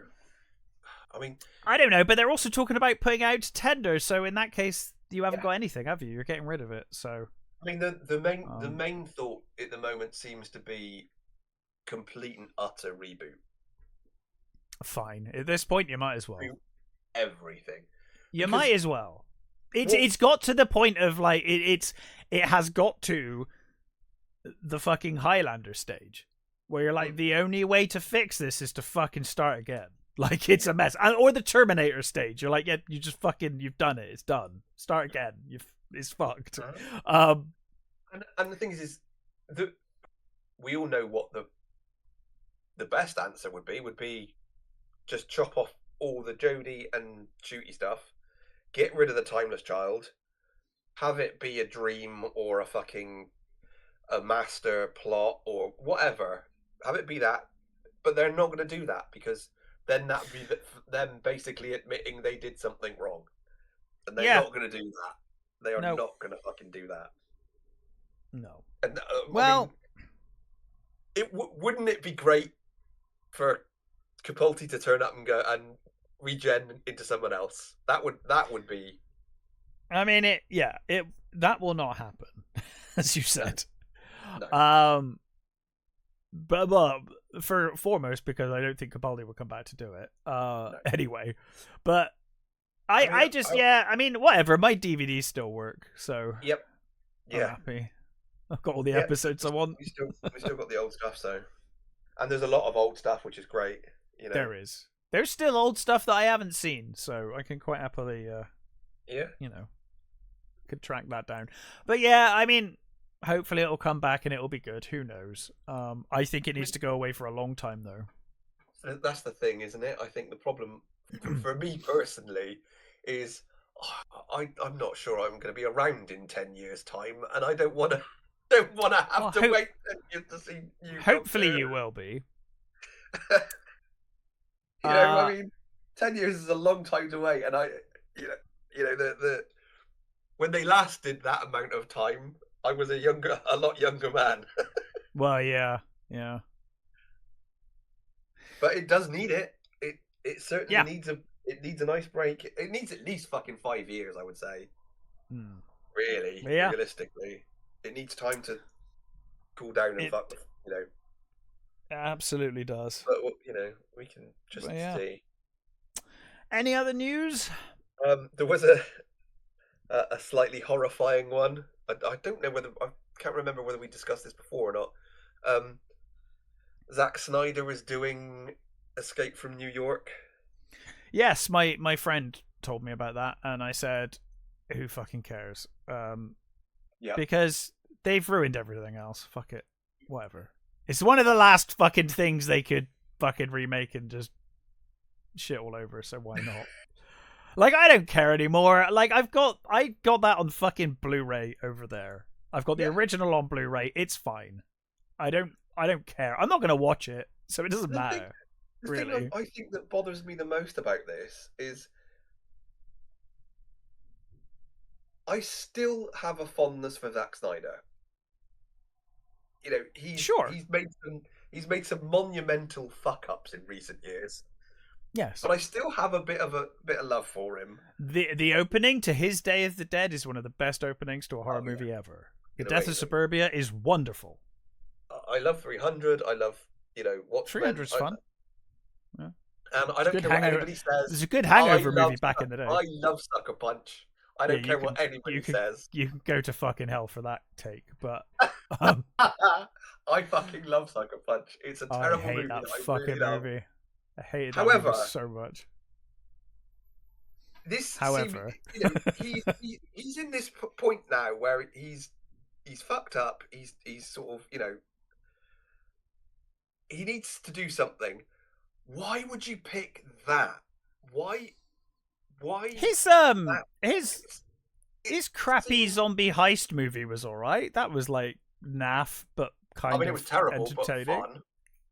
I mean, I don't know, but they're also talking about putting out tender. So in that case, you haven't got anything, have you? You're getting rid of it. So I mean, the main thought at the moment seems to be complete and utter reboot. Fine. At this point, you might as well. Everything. You might as well. It's got to the point of like it has got to the fucking Highlander stage where you're like, the only way to fix this is to fucking start again. Like, it's a mess. Or the Terminator stage. You're like, yeah, you've done it. It's done. Start again. It's fucked. And the thing is that we all know what the best answer would be just chop off all the Jodie and Ncuti stuff, get rid of the Timeless Child, have it be a dream or a master plot or whatever. Have it be that, but they're not going to do that, because then that would be them basically admitting they did something wrong, and they're not going to do that. They are not going to fucking do that. No. And well, I mean, wouldn't it be great for Capaldi to turn up and go and regen into someone else? That would be. I mean, that will not happen, as you said. No. but well, for foremost because I don't think Capaldi will come back to do it. Anyway, but I mean, whatever. My DVDs still work, so yep, yeah, I'm happy. I've got all the episodes I want. We still got the old stuff, so, and there's a lot of old stuff, which is great. You know, there is. There's still old stuff that I haven't seen, so I can quite happily, could track that down. But yeah, I mean, hopefully it'll come back and it'll be good. Who knows? I think it needs to go away for a long time, though. That's the thing, isn't it? I think the problem for me personally is I'm not sure I'm going to be around in 10 years' time, and I don't want to have to wait 10 years to see you. Hopefully, you will be. I mean, 10 years is a long time to wait, and the when they last did that amount of time, I was a lot younger man. Well, yeah. But it does need it. It certainly needs a nice break. It needs at least fucking 5 years, I would say. Really, realistically, it needs time to cool down and fuck. It absolutely does. But we can just see. Any other news? There was a slightly horrifying one. I don't know whether I can't remember whether we discussed this before or not. Zack Snyder was doing Escape from New York. Yes, my friend told me about that, and I said, "Who fucking cares?" Because they've ruined everything else. Fuck it, whatever. It's one of the last fucking things they could fucking remake and just shit all over. So why not? Like, I don't care anymore. Like, I got that on fucking Blu-ray over there. I've got the original on Blu-ray. It's fine. I don't care. I'm not gonna watch it, so it doesn't matter. The thing I think that bothers me the most about this is I still have a fondness for Zack Snyder. He's made some monumental fuck ups in recent years. Yes, but I still have a bit of love for him. The opening to his Day of the Dead is one of the best openings to a horror movie ever. The Death of Suburbia is wonderful. I love 300. I love what 300 is fun. Yeah. And I don't care what anybody says. It's a good hangover movie back in the day. I love Sucker Punch. I don't care what anybody says. You can go to fucking hell for that take, but I fucking love Sucker Punch. It's a terrible movie. That fucking movie. I hated that movie so much. However, he's in this point now where he's fucked up. He's sort of he needs to do something. Why would you pick that? Why? His crappy zombie heist movie was alright. That was like naff, but kind of. it was terrible, entertaining. But fun.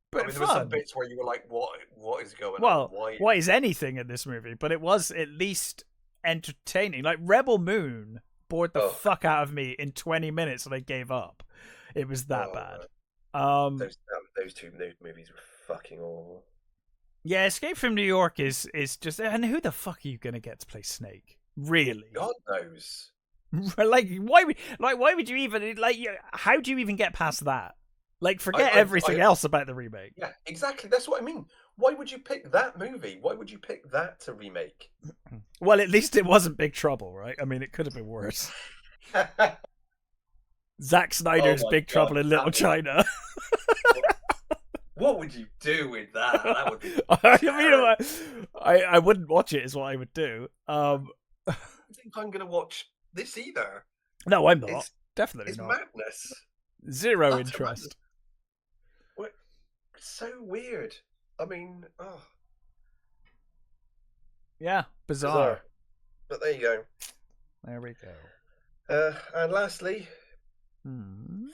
But there were some bits where you were like, "What is going on?" Well, what is anything in this movie? But it was at least entertaining. Like Rebel Moon bored the fuck out of me in 20 minutes, and I gave up. It was that bad. Those two movies were fucking awful. Yeah, Escape from New York is just, and who the fuck are you gonna get to play Snake? Really? God knows. why would you even how do you even get past that? Like, forget everything else about the remake. Yeah, exactly. That's what I mean. Why would you pick that movie? Why would you pick that to remake? Well, at least it wasn't Big Trouble, right? I mean, it could have been worse. Zack Snyder's Big Trouble in Little China. What would you do with that? That would be I wouldn't watch it, is what I would do. I don't think I'm going to watch this either. No, I'm not. Definitely it's not. It's madness. Zero interest. It's so weird. I mean, yeah, bizarre. But there you go. There we go. And lastly,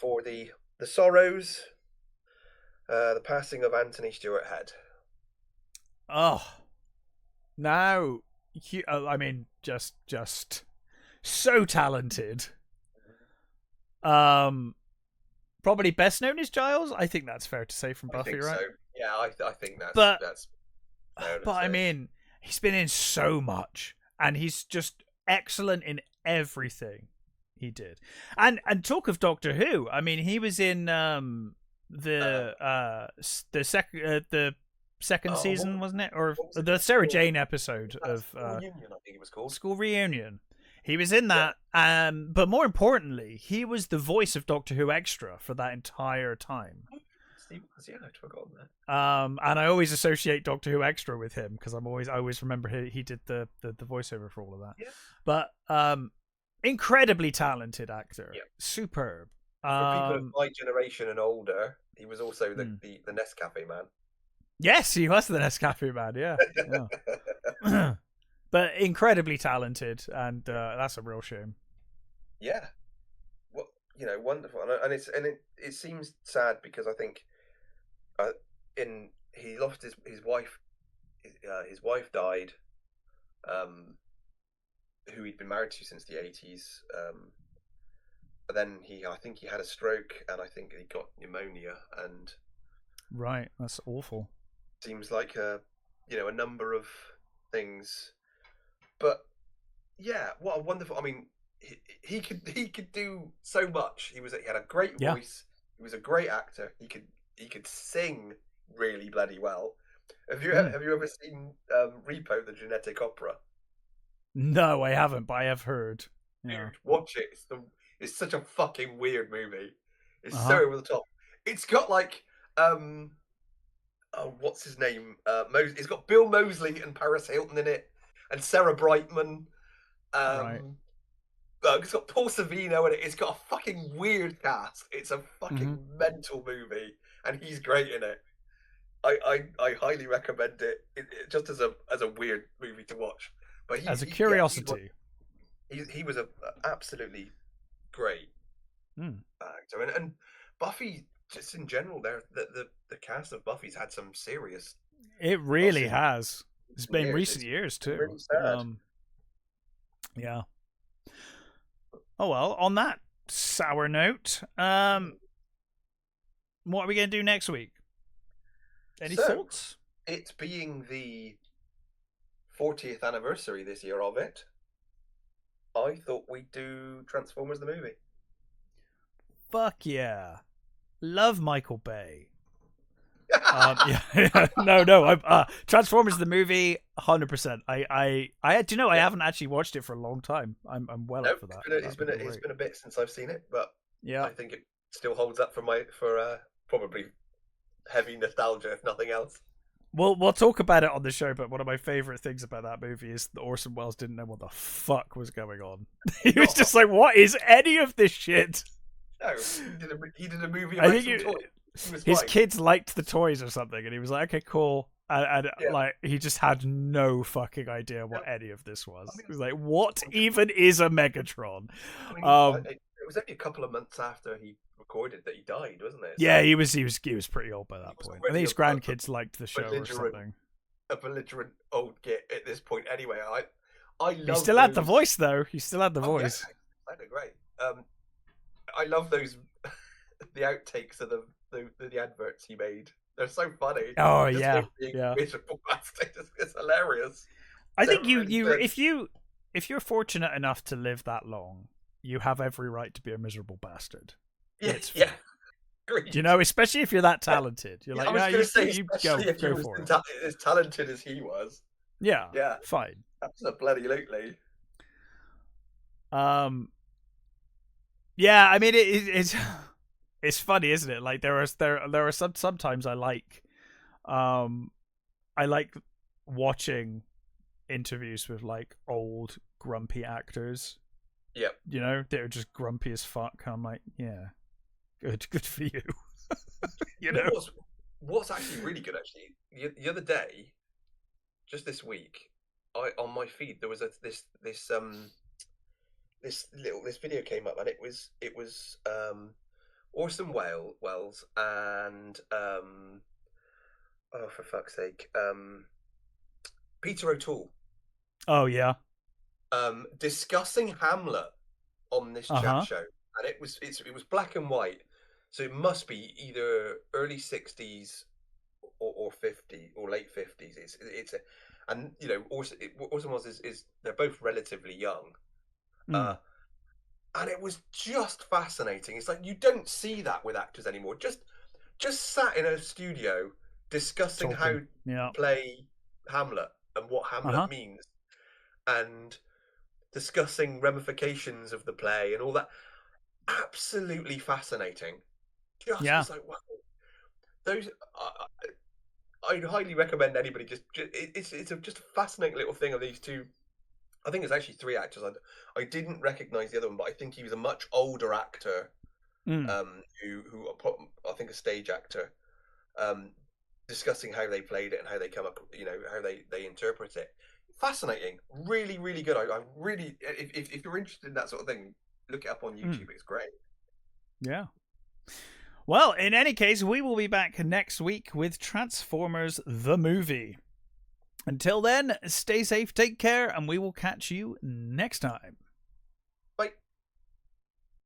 for the sorrows, the passing of Anthony Stewart Head. Oh, now, I mean, just so talented. Probably best known as Giles. I think that's fair to say from Buffy, right? So. Yeah, I think that's fair to say. I mean, he's been in so much, and he's just excellent in everything he did. And talk of Doctor Who. I mean, he was in the second season, wasn't it, or the Sarah Jane episode of School Reunion, I think it was called. School Reunion. He was in that, but more importantly, he was the voice of Doctor Who Extra for that entire time. Yeah, I'd forgotten that. And I always associate Doctor Who Extra with him because I always remember he did the voiceover for all of that. Yeah. But incredibly talented actor, superb. For people of my generation and older, he was also the Nescafe man. Yes, he was the Nescafe man. Yeah. But incredibly talented, and that's a real shame. Yeah. Well, wonderful, and it seems sad because I think he lost his wife. His wife died, who he'd been married to since the 80s. But then I think he had a stroke, and I think he got pneumonia, and right, that's awful. Seems like a number of things, but yeah, what a wonderful. I mean, he could do so much. He had a great voice. He was a great actor. He could sing really bloody well. Have you ever seen Repo, the Genetic Opera? No, I haven't, but I have heard. Yeah. Dude, watch it. It's such a fucking weird movie. It's so over the top. It's got like what's his name? It's got Bill Moseley and Paris Hilton in it, and Sarah Brightman. Right. It's got Paul Savino in it. It's got a fucking weird cast. It's a fucking mental movie, and he's great in it. I highly recommend it, just as a weird movie to watch. But as a curiosity, he was a absolutely great actor, and Buffy. Just in general, the cast of Buffy's had some serious. It really has. It's been recent years too. Really sad. Yeah. Oh well. On that sour note, what are we going to do next week? Any thoughts? It being the 40th anniversary this year of it, I thought we'd do Transformers the movie. Fuck yeah. Love Michael Bay. No. Transformers the movie, 100%. I haven't actually watched it for a long time. I'm well up for that. It's been a bit since I've seen it, but I think it still holds up for probably heavy nostalgia, if nothing else. We'll talk about it on the show, but one of my favorite things about that movie is that Orson Welles didn't know what the fuck was going on. He was just like, "What is any of this shit?" No, he did a movie about some toys. His kids liked the toys or something, and he was like, "Okay, cool," and like he just had no fucking idea what any of this was. He was like, "What even is a Megatron?" It was only a couple of months after he recorded that he died, wasn't it? Yeah, he was pretty old by that point. I think his grandkids liked the show or something. A belligerent old git at this point, anyway. I love. He still had the voice, though. He still had the voice. Yeah, that great. I love those the outtakes of the adverts he made. They're so funny. Oh yeah. Miserable bastard. It's hilarious. I think if you're fortunate enough to live that long, you have every right to be a miserable bastard. Yeah. Agreed. Especially if you're that talented. You're like, I was going to say, you go for it. As talented as he was. Yeah. Fine. Absolutely. Yeah, I mean it's funny, isn't it? Like there are sometimes I like watching interviews with like old grumpy actors. Yep. They're just grumpy as fuck. I'm like, yeah, good for you. What's actually really good actually. The other day, just this week, on my feed there was this video came up, and it was Orson Welles and for fuck's sake, Peter O'Toole. Oh yeah. Discussing Hamlet on this chat show, and it was black and white, so it must be either early 60s or 50 or late 50s. And Orson Welles is they're both relatively young. And it was just fascinating. It's like you don't see that with actors anymore. Just just sat in a studio discussing how to play Hamlet and what Hamlet means, and discussing ramifications of the play and all that. Absolutely fascinating. Just was like, wow. Those, I'd highly recommend anybody it's just a fascinating little thing of these two. I think it's actually three actors. I didn't recognize the other one, but I think he was a much older actor, who I think a stage actor, discussing how they played it and how they come up, how they interpret it. Fascinating, really, really good. I really, if you're interested in that sort of thing, look it up on YouTube. It's great. Yeah. Well, in any case, we will be back next week with Transformers the movie. Until then, stay safe, take care, and we will catch you next time.